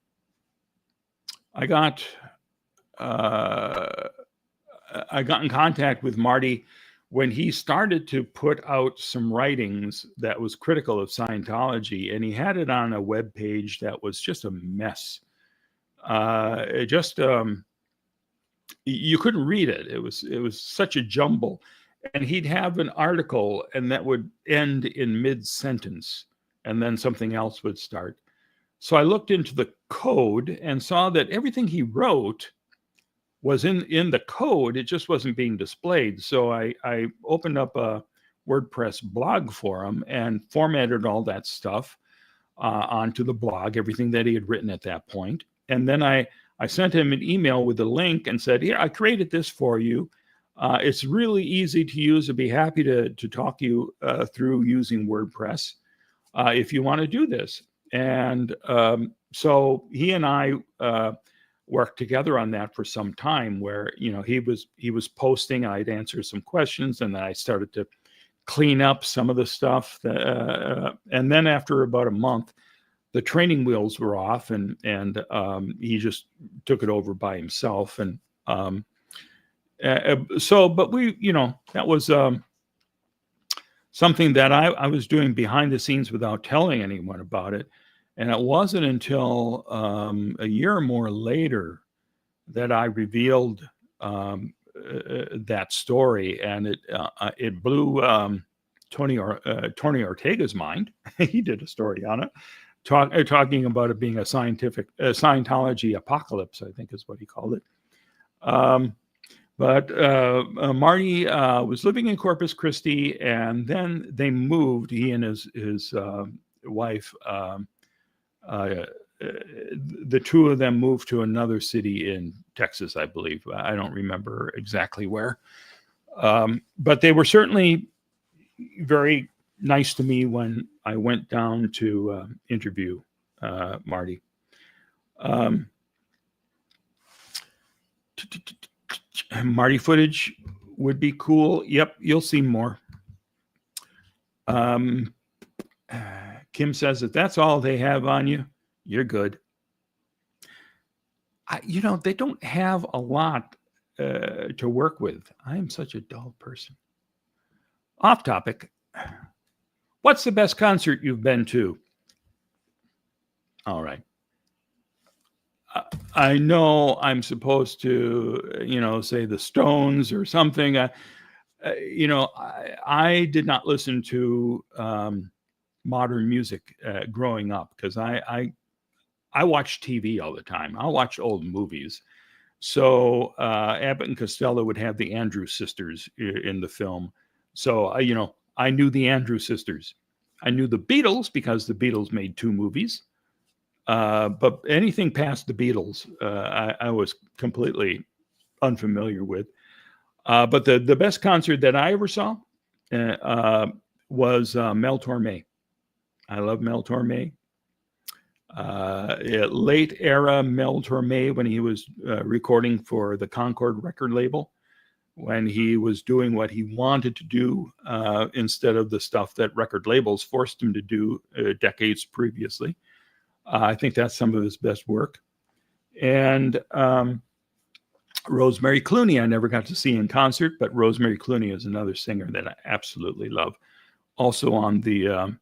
contact with Marty when he started to put out some writings that was critical of Scientology, and he had it on a web page that was just a mess. You couldn't read it. It was such a jumble. And he'd have an article, and that would end in mid-sentence, and then something else would start. So I looked into the code and saw that everything he wrote was in the code. It just wasn't being displayed. So I opened up a WordPress blog for him and formatted all that stuff onto the blog, everything that he had written at that point. And then I sent him an email with a link and said, here, I created this for you. It's really easy to use. I'd be happy to talk you through using WordPress if you want to do this. And so he and I worked together on that for some time, where he was posting, I'd answer some questions, and then I started to clean up some of the stuff. And then after about a month, the training wheels were off, and he just took it over by himself. And but we, that was something that I was doing behind the scenes without telling anyone about it. And it wasn't until a year or more later that I revealed that story, and it blew Tony Ortega's mind. He did a story on it, talking about it being a Scientology apocalypse, I think is what he called it. But Marty was living in Corpus Christi, and then they moved. He and his wife, the two of them moved to another city in Texas, I believe. I don't remember exactly where. But they were certainly very nice to me when I went down to interview Marty. Marty footage would be cool. Yep, you'll see more. Kim says, if that's all they have on you, you're good. They don't have a lot to work with. I am such a dull person. Off topic. What's the best concert you've been to? All right. I know I'm supposed to, say the Stones or something. I did not listen to modern music growing up, because I watch TV all the time. I'll watch old movies. So Abbott and Costello would have the Andrews Sisters in the film. So, I knew the Andrews Sisters. I knew the Beatles because the Beatles made 2 movies. But anything past the Beatles, I was completely unfamiliar with. But the best concert that I ever saw was Mel Torme. I love Mel Torme. Late era Mel Torme, when he was recording for the Concord record label, when he was doing what he wanted to do instead of the stuff that record labels forced him to do decades previously. I think that's some of his best work. And Rosemary Clooney, I never got to see in concert, but Rosemary Clooney is another singer that I absolutely love. Also on the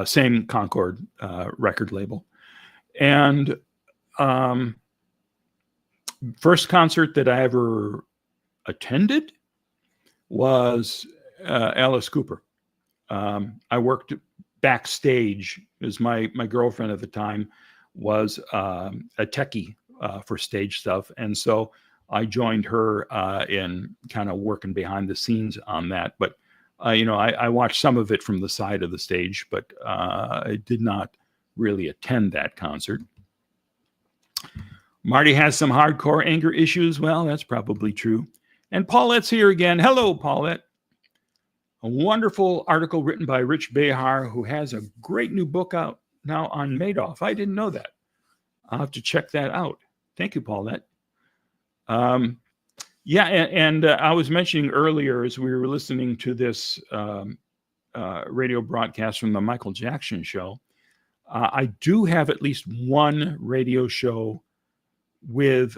same Concord record label. And First concert that I ever attended was Alice Cooper. I worked backstage, as my girlfriend at the time was a techie for stage stuff. And so I joined her in kind of working behind the scenes on that. But, I watched some of it from the side of the stage, but I did not really attend that concert. Marty has some hardcore anger issues. Well, that's probably true. And Paulette's here again. Hello, Paulette. A wonderful article written by Rich Behar, who has a great new book out now on Madoff. I didn't know that. I'll have to check that out. Thank you, Paulette. I was mentioning earlier as we were listening to this radio broadcast from the Michael Jackson show, I do have at least one radio show with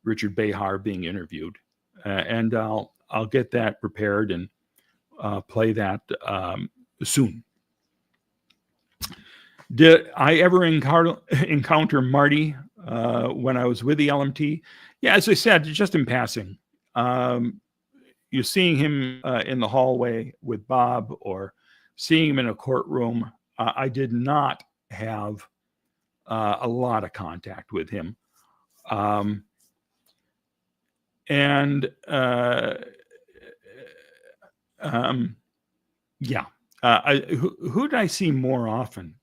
Richard Behar being interviewed, and I'll get that prepared and play that soon. Did I ever encounter Marty when I was with the LMT? Yeah, as I said, just in passing. You're seeing him in the hallway with Bob or seeing him in a courtroom. I did not have a lot of contact with him. Who did I see more often?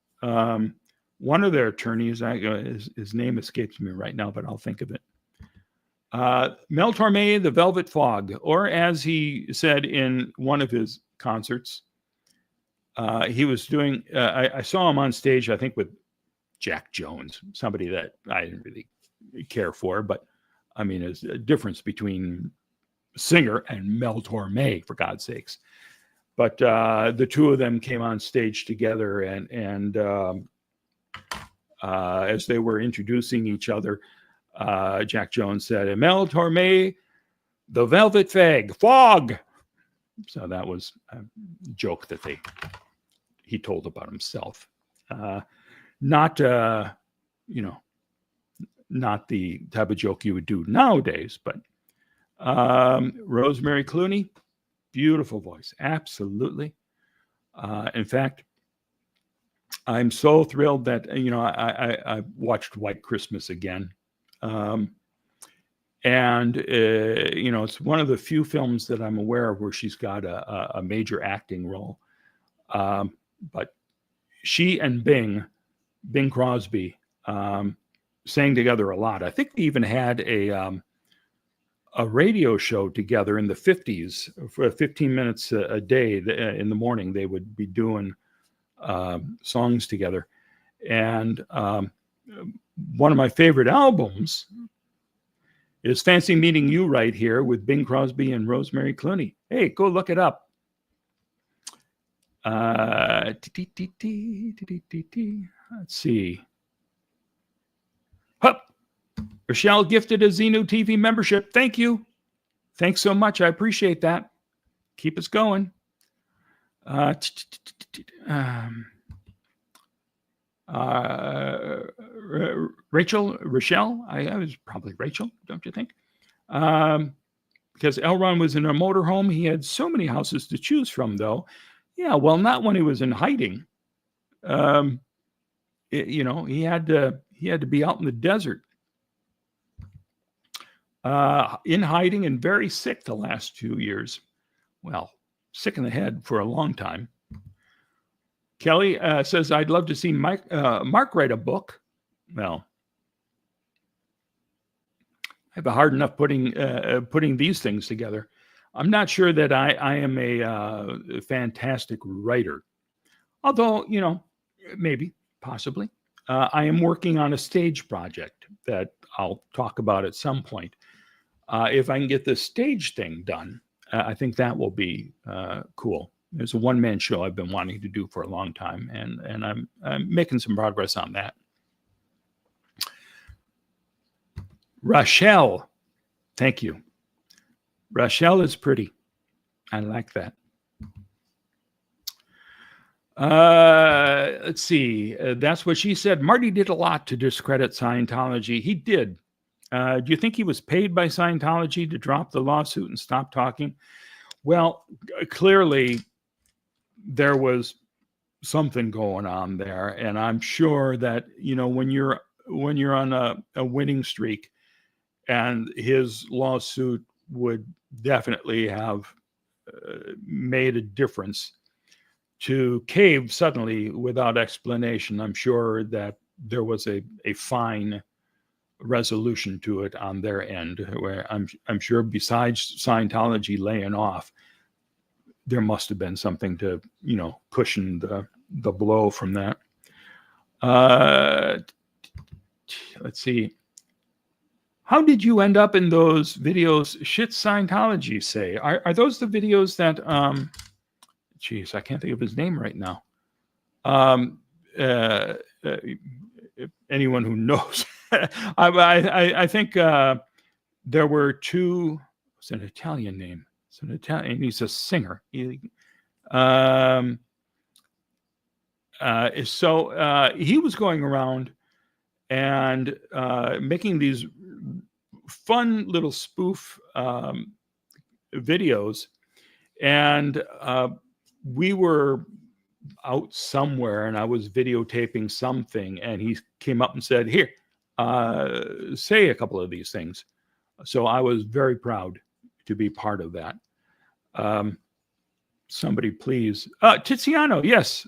One of their attorneys, his name escapes me right now, but I'll think of it. Mel Torme, The Velvet Fog, or as he said in one of his concerts, he was doing, I saw him on stage, I think with Jack Jones, somebody that I didn't really care for, but I mean, there's a difference between singer and Mel Torme, for God's sakes. But the two of them came on stage together, and as they were introducing each other, Jack Jones said, Mel Torme, The Velvet Fog. So that was a joke that he told about himself. Not the type of joke you would do nowadays, but Rosemary Clooney, beautiful voice, absolutely. In fact, I'm so thrilled that I watched White Christmas again, and it's one of the few films that I'm aware of where she's got a major acting role. But she and Bing Crosby, sang together a lot. I think they even had a radio show together in the 50s for 15 minutes a day. In the morning, they would be doing songs together. And one of my favorite albums is Fancy Meeting You Right Here with Bing Crosby and Rosemary Clooney. Hey, go look it up. Let's see. Hup. Rochelle gifted a Xenu TV membership. Thank you. Thanks so much. I appreciate that. Keep us going. Rochelle, I was probably Rachel, don't you think? Because Elron was in a motorhome. He had so many houses to choose from, though. Yeah, well, not when he was in hiding. He had to be out in the desert, in hiding and very sick the last 2 years. Well, sick in the head for a long time. Kelly says, I'd love to see Mark write a book. Well, I have a hard enough putting these things together. I'm not sure that I am a fantastic writer. Although, maybe, possibly. I am working on a stage project that I'll talk about at some point. If I can get the stage thing done, I think that will be cool. There's a one-man show I've been wanting to do for a long time, and I'm making some progress on that. Rochelle, thank you. Rochelle is pretty. I like that. Let's see. That's what she said. Marty did a lot to discredit Scientology. He did. Do you think he was paid by Scientology to drop the lawsuit and stop talking? Well, clearly there was something going on there, and I'm sure that when you're on a winning streak, and his lawsuit would definitely have made a difference. To cave suddenly without explanation, I'm sure that there was a fine resolution to it on their end, where I'm sure besides Scientology laying off, there must have been something to cushion the blow from that. Let's see. How did you end up in those videos? Shit Scientology say. Are those the videos that geez, I can't think of his name right now. Anyone who knows, I think there were two. It's an Italian name. It's an Italian. He's a singer. So he was going around and making these fun little spoof videos, and we were out somewhere, and I was videotaping something, and he came up and said, "Here, say a couple of these things." So I was very proud to be part of that. Somebody please, Tiziano, yes.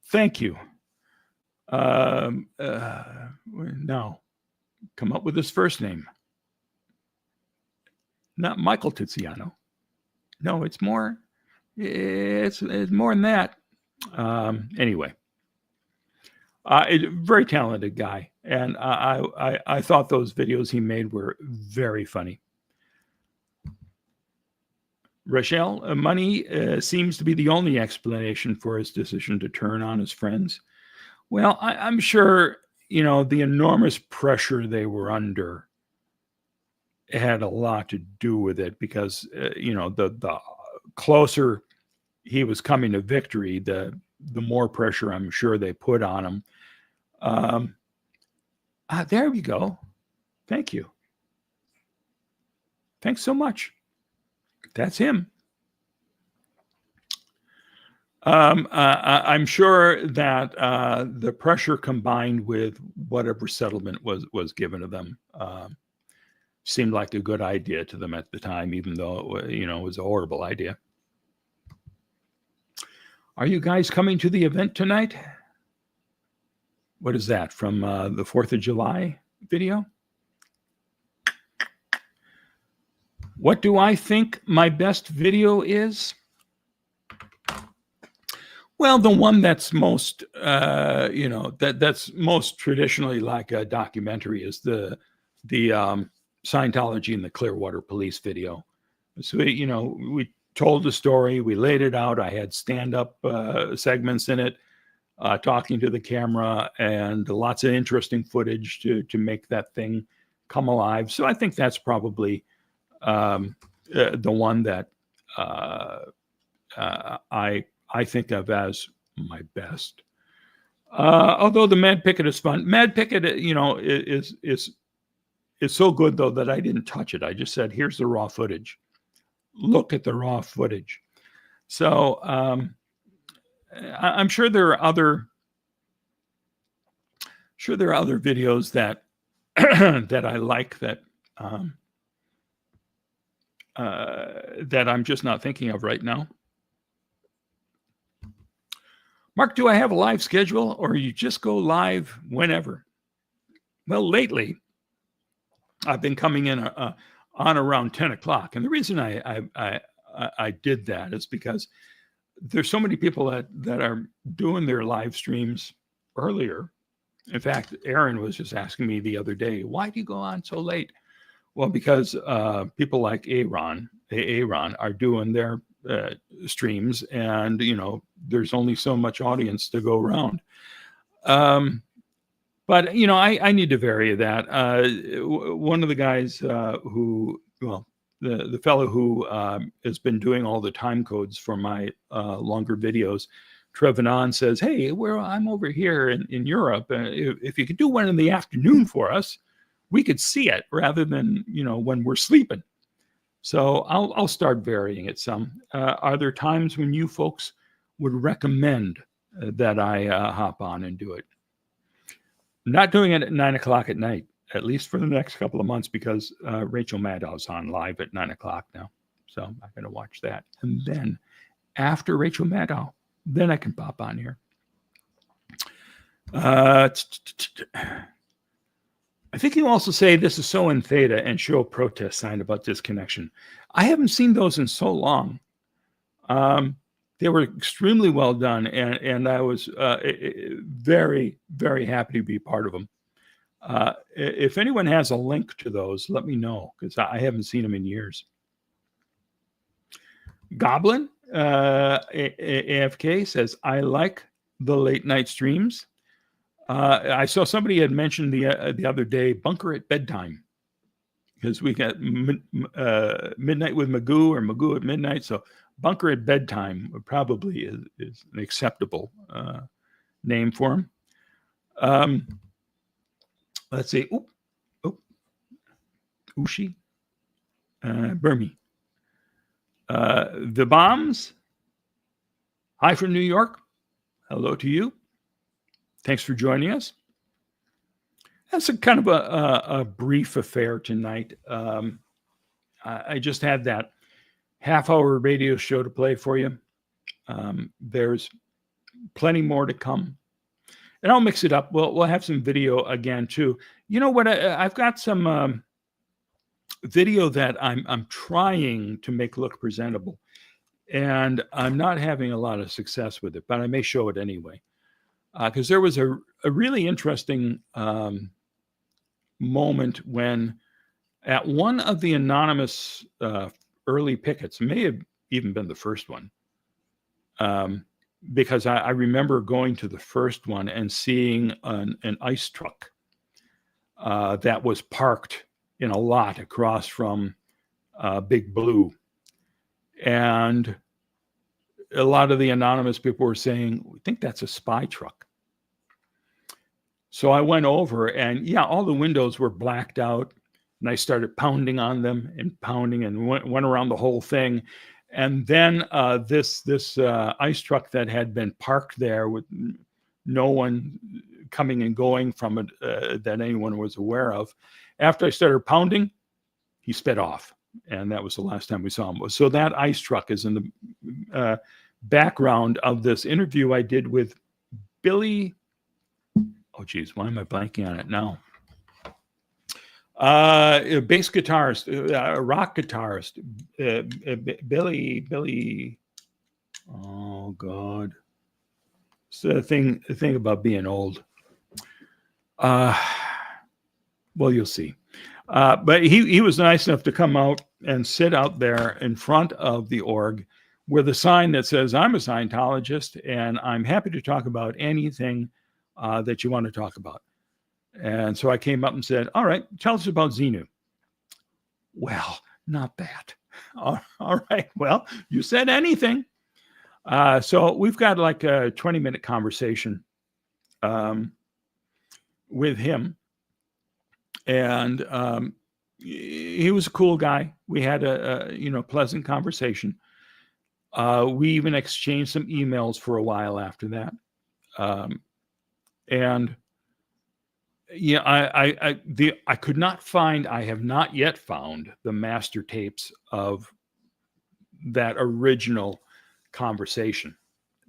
Thank you. No, come up with his first name. Not Michael Tiziano. No, it's more. It's more than that. Anyway, very talented guy, and I thought those videos he made were very funny. Rochelle, money seems to be the only explanation for his decision to turn on his friends. Well, I'm sure, the enormous pressure they were under had a lot to do with it, because, the closer he was coming to victory, the more pressure I'm sure they put on him. There we go. Thank you. Thanks so much. That's him. I'm sure that the pressure combined with whatever settlement was given to them seemed like a good idea to them at the time, even though it was a horrible idea. Are you guys coming to the event tonight? What is that, from the 4th of July video? What do I think my best video is? Well, the one that's most, that's most traditionally like a documentary is the Scientology and the Clearwater Police video. So, we told the story, we laid it out. I had stand-up segments in it, talking to the camera, and lots of interesting footage to make that thing come alive. So I think that's probably the one that I think of as my best. Although the Mad Picket is fun. Mad Picket, is so good though that I didn't touch it. I just said, "Here's the raw footage. Look at the raw footage." So I'm sure there are other videos that that I like that that I'm just not thinking of right now. Mark, do I have a live schedule, or you just go live whenever? Well, lately I've been coming in on around 10 o'clock, and the reason I did that is because there's so many people that are doing their live streams earlier. In fact, Aaron was just asking me the other day, "Why do you go on so late?" Well, because people like Aaron are doing their streams, and there's only so much audience to go around. But I need to vary that. One of the guys the fellow who has been doing all the time codes for my longer videos Trevenant says, hey, I'm over here in Europe. If you could do one in the afternoon for us, we could see it rather than, when we're sleeping. So I'll start varying it some. Are there times when you folks would recommend that I hop on and do it? Not doing it at 9 o'clock at night, at least for the next couple of months, because Rachel Maddow's on live at 9 o'clock now. So I'm going to watch that. And then after Rachel Maddow, then I can pop on here. I think you also say this is so in theta and show a protest sign about disconnection. I haven't seen those in so long. They were extremely well done, and I was very, very happy to be part of them. If anyone has a link to those, let me know, because I haven't seen them in years. Goblin, AFK says, I like the late night streams. I saw somebody had mentioned the other day, bunker at bedtime, because we got midnight with Magoo or Magoo at midnight. So bunker at bedtime probably is an acceptable name for him. Let's see. Ushi, Burmy. The Bombs. Hi from New York. Hello to you. Thanks for joining us. That's a kind of a brief affair tonight. I just had that half-hour radio show to play for you. There's plenty more to come. And I'll mix it up. We'll have some video again, too. You know what? I've got some video that I'm trying to make look presentable. And I'm not having a lot of success with it, but I may show it anyway. Because there was a really interesting moment when at one of the anonymous early pickets, may have even been the first one, because I remember going to the first one and seeing an ice truck that was parked in a lot across from Big Blue. And a lot of the anonymous people were saying, we think that's a spy truck. So I went over and yeah, all the windows were blacked out, and I started pounding on them and pounding and went around the whole thing. And then this ice truck that had been parked there with no one coming and going from it that anyone was aware of, after I started pounding, he sped off. And that was the last time we saw him. So that ice truck is in the background of this interview I did with Billy. Oh, geez, why am I blanking on it now? Bass guitarist, rock guitarist, Billy. Oh God, it's the thing about being old. Well, you'll see. But he was nice enough to come out and sit out there in front of the org with a sign that says, I'm a Scientologist and I'm happy to talk about anything that you want to talk about. And so I came up and said, all right, tell us about Xenu. Well, not that. All right. Well, you said anything. So we've got like a 20-minute conversation with him. And he was a cool guy. We had a pleasant conversation. We even exchanged some emails for a while after that. And yeah, I could not find, I have not yet found the master tapes of that original conversation.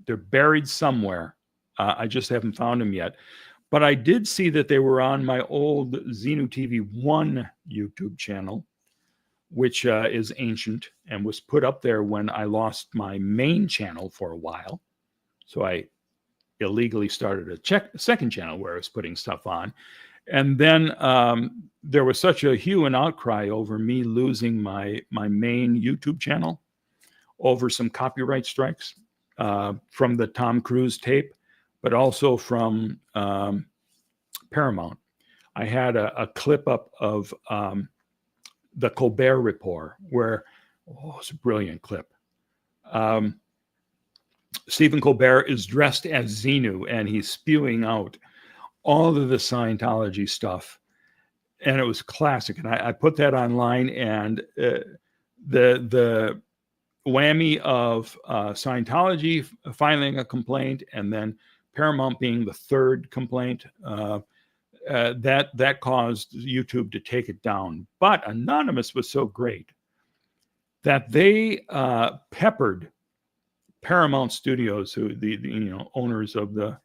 They're buried somewhere. I just haven't found them yet. But I did see that they were on my old Xenu TV 1 YouTube channel, which is ancient and was put up there when I lost my main channel for a while. So I illegally started a second channel where I was putting stuff on. And then there was such a hue and outcry over me losing my main YouTube channel over some copyright strikes from the Tom Cruise tape, but also from Paramount. I had a clip up of the Colbert Report where, it's a brilliant clip, Stephen Colbert is dressed as Xenu, and he's spewing out all of the Scientology stuff. And it was classic. And I put that online, and the whammy of Scientology filing a complaint, and then Paramount being the third complaint, that caused YouTube to take it down. But Anonymous was so great that they peppered Paramount Studios, who the owners of the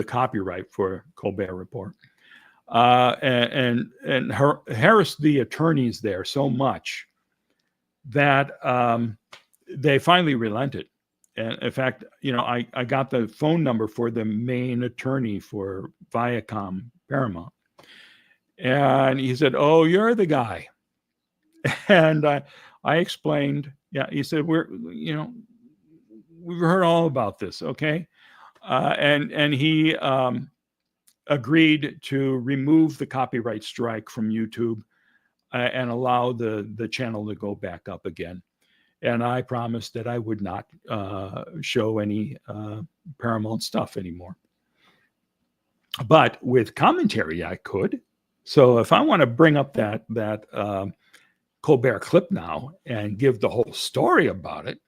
copyright for Colbert Report, and harassed the attorneys there so much that they finally relented. And in fact, I got the phone number for the main attorney for Viacom Paramount, and he said, "Oh, you're the guy." And I explained. Yeah, he said, we've heard all about this. Okay, and he agreed to remove the copyright strike from YouTube and allow the channel to go back up again. And I promised that I would not show any Paramount stuff anymore. But with commentary, I could. So if I want to bring up that Colbert clip now and give the whole story about it,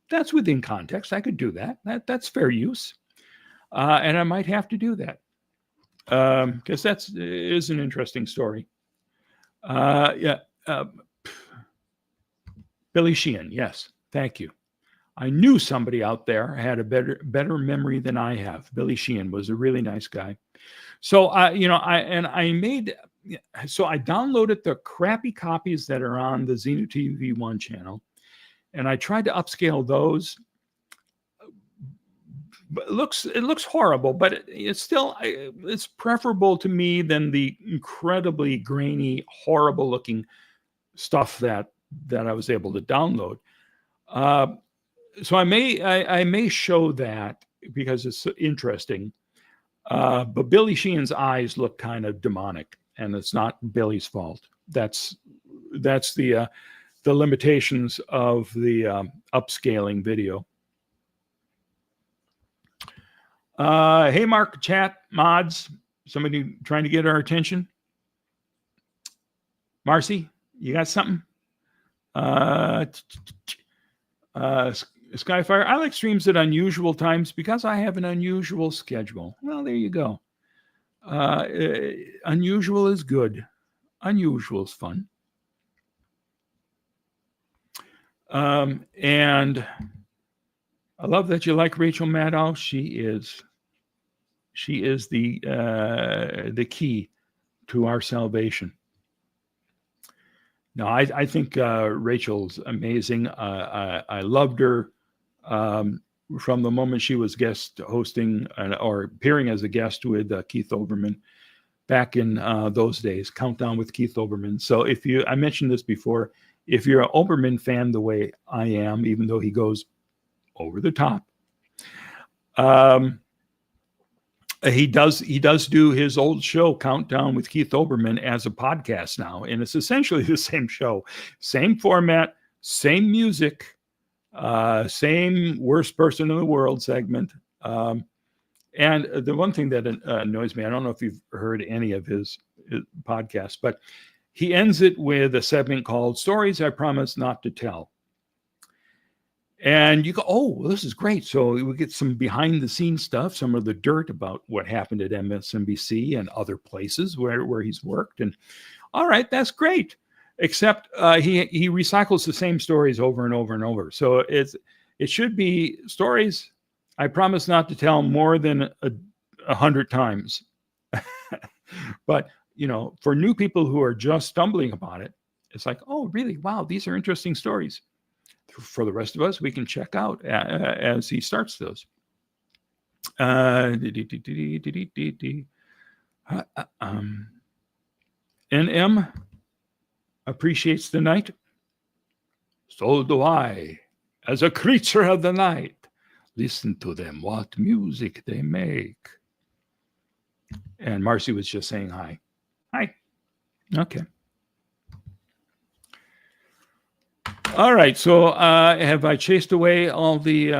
that's within context. I could do that. That's fair use. And I might have to do that because that is an interesting story. Billy Sheehan, yes, thank you. I knew somebody out there had a better memory than I have. Billy Sheehan was a really nice guy. So I downloaded the crappy copies that are on the Xenu TV 1 channel, and I tried to upscale those. But it looks horrible, but it's preferable to me than the incredibly grainy, horrible looking stuff that I was able to download. So I may show that because it's interesting. But Billy Sheehan's eyes look kind of demonic, and it's not Billy's fault. That's the limitations of the upscaling video. Hey, Mark, chat, mods, somebody trying to get our attention? Marcy, you got something? Skyfire, I like streams at unusual times because I have an unusual schedule. Well, there you go. Unusual is good. Unusual is fun. And I love that you like Rachel Maddow. She is the key to our salvation. No, I think Rachel's amazing. I loved her from the moment she was guest hosting or appearing as a guest with Keith Olbermann back in those days, Countdown with Keith Olbermann. So I mentioned this before, if you're an Olbermann fan the way I am, even though he goes over the top, he does do his old show Countdown with Keith Olbermann as a podcast now, and it's essentially the same show, same format, same music, same worst person in the world segment. And the one thing that annoys me, I don't know if you've heard any of his podcasts, but he ends it with a segment called Stories I Promise Not to Tell. And you go, oh, well, this is great. So we get some behind the scenes stuff, some of the dirt about what happened at MSNBC and other places where he's worked. And all right, that's great. Except he recycles the same stories over and over and over. So it should be stories I promise not to tell more than 100 times. But, for new people who are just stumbling upon it, it's like, oh, really? Wow, these are interesting stories. For the rest of us, we can check out as he starts those. NM appreciates the night. So do I, as a creature of the night. Listen to them, what music they make. And Marcy was just saying hi. Hi. Okay. All right. So have I chased away all the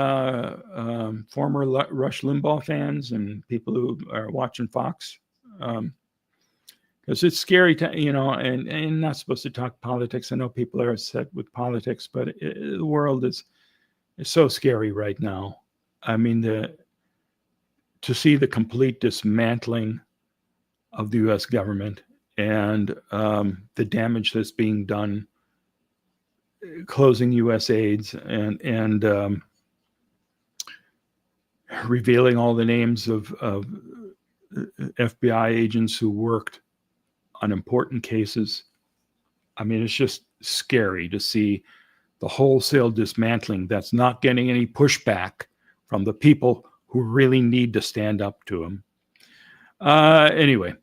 former Rush Limbaugh fans and people who are watching Fox? Because it's scary to, and not supposed to talk politics. I know people are upset with politics, but the world is so scary right now. I mean, to see the complete dismantling of the U.S. government and the damage that's being done, closing U.S. aids and revealing all the names of FBI agents who worked on important cases. I mean, it's just scary to see the wholesale dismantling that's not getting any pushback from the people who really need to stand up to them. Anyway,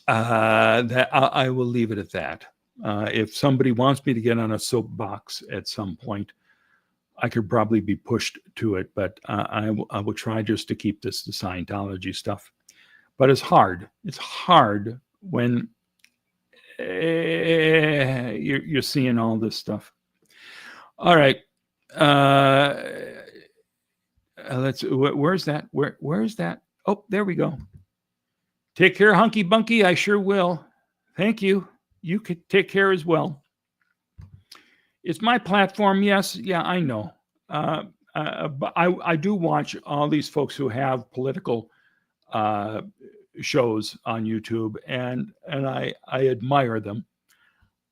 that I will leave it at that. If somebody wants me to get on a soapbox at some point, I could probably be pushed to it, but I will try just to keep this to Scientology stuff. But it's hard. It's hard when you're seeing all this stuff. All right. Where's that? Where's that? Oh, there we go. Take care, Hunky Bunky. I sure will. Thank you. You could take care as well. It's my platform. Yes. Yeah, I know. But I do watch all these folks who have political shows on YouTube, and I admire them.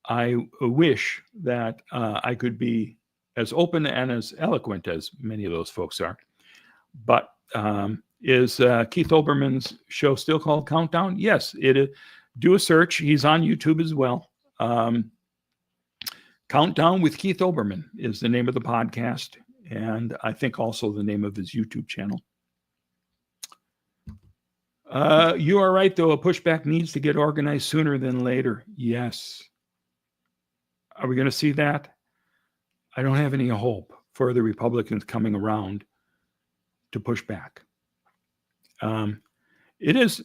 I wish that I could be as open and as eloquent as many of those folks are. But is Keith Olbermann's show still called Countdown? Yes, it is. Do a search. He's on YouTube as well. Countdown with Keith Olbermann is the name of the podcast, and I think also the name of his YouTube channel. You are right, though. A pushback needs to get organized sooner than later. Yes. Are we going to see that? I don't have any hope for the Republicans coming around to push back. It is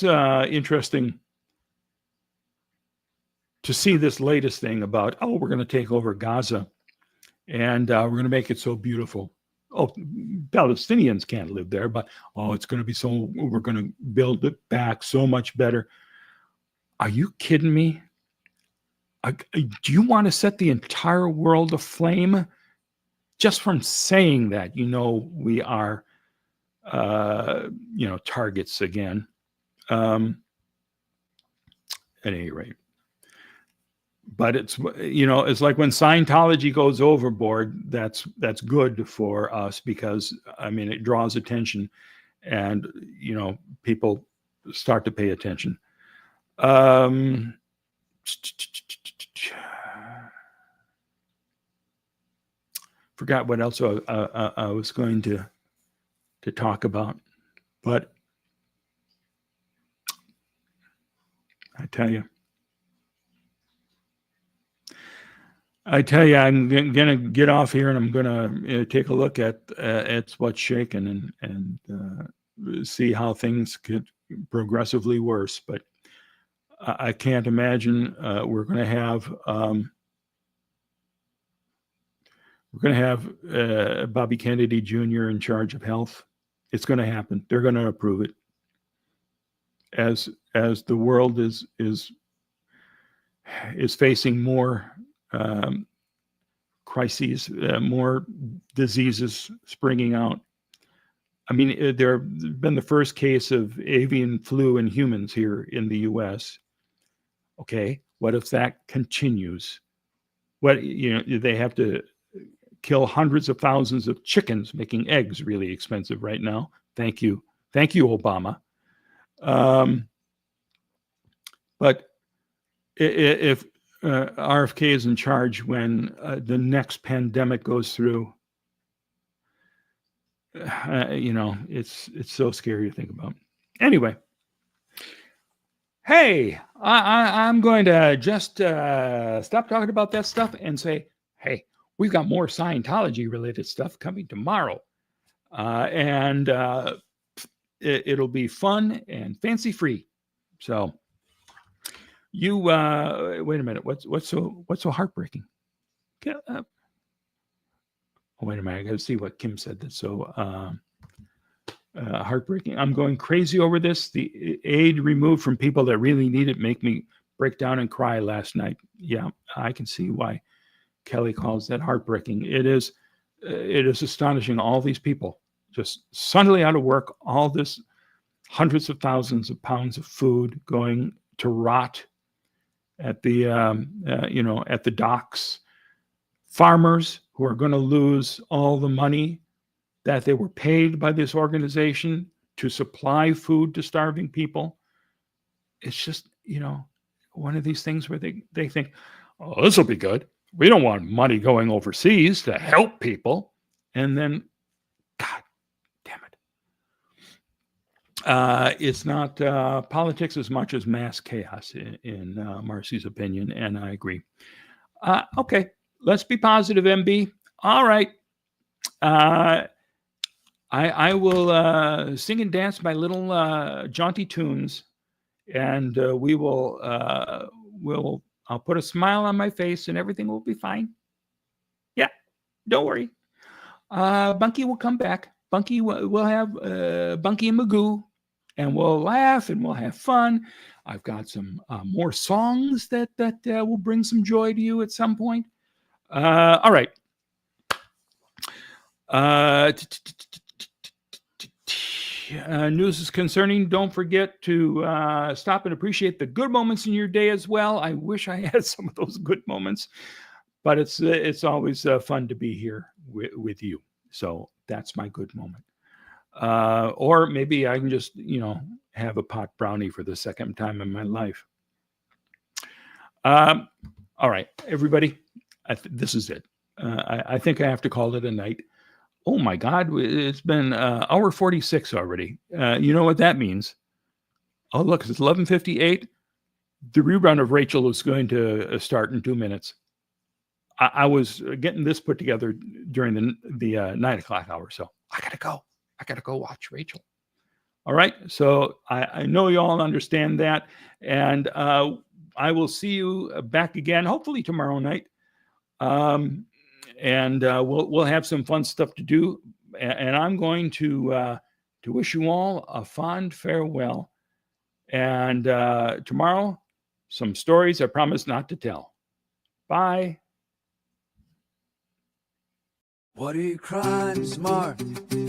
interesting to see this latest thing about, we're going to take over Gaza and we're going to make it so beautiful. Oh, Palestinians can't live there, but it's going to be so, we're going to build it back so much better. Are you kidding me? Do you want to set the entire world aflame? Just from saying that, we are, targets again. At any rate. But it's, it's like when Scientology goes overboard, that's good for us because, it draws attention and, people start to pay attention. Forgot what else I was going to talk about, but I tell you, I'm going to get off here and I'm going to take a look at what's shaking and see how things get progressively worse. But I can't imagine we're going to have Bobby Kennedy Jr. in charge of health. It's going to happen. They're going to approve it as the world is facing more crises, more diseases springing out. There have been the first case of avian flu in humans here in the U.S. Okay, what if that continues? They have to kill hundreds of thousands of chickens, making eggs really expensive right now. Thank you, Obama. But if RFK is in charge when the next pandemic goes through, it's so scary to think about. Anyway, hey, I'm going to just stop talking about that stuff and say, hey, we've got more Scientology-related stuff coming tomorrow. And it'll be fun and fancy-free. So You wait a minute. What's so heartbreaking? Oh, wait a minute. I got to see what Kim said that's so heartbreaking. I'm going crazy over this. The aid removed from people that really need it make me break down and cry last night. Yeah, I can see why Kelly calls that heartbreaking. It is astonishing. All these people just suddenly out of work, all this hundreds of thousands of pounds of food going to rot at the at the docks. Farmers who are going to lose all the money that they were paid by this organization to supply food to starving people. It's just, one of these things where they think, oh, this will be good. We don't want money going overseas to help people. And then, God damn it. It's not politics as much as mass chaos, in Marcy's opinion, and I agree. Okay, let's be positive, MB. All right. I will sing and dance my little jaunty tunes, and I'll put a smile on my face, and everything will be fine. Yeah, don't worry. Bunky will come back. Bunky will have Bunky and Magoo, and we'll laugh and we'll have fun. I've got some more songs that will bring some joy to you at some point. All right. News is concerning. Don't forget to stop and appreciate the good moments in your day as well. I wish I had some of those good moments, but it's always fun to be here with you. So that's my good moment. Or maybe I can just, have a pot brownie for the second time in my life. All right, everybody, this is it. I think I have to call it a night. Oh my God, it's been hour 46 already. You know what that means? Oh, look, it's 11:58. The rerun of Rachel is going to start in 2 minutes. I was getting this put together during the 9 o'clock hour, so I gotta go. I gotta go watch Rachel. All right, so I know you all understand that, and I will see you back again, hopefully tomorrow night. And we'll have some fun stuff to do. And I'm going to wish you all a fond farewell. And tomorrow, some stories I promise not to tell. Bye. What are your crimes, Mark?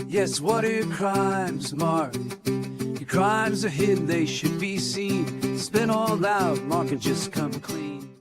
Yes, what are your crimes, Mark? Your crimes are hidden, they should be seen. Spin all out, Mark, and just come clean.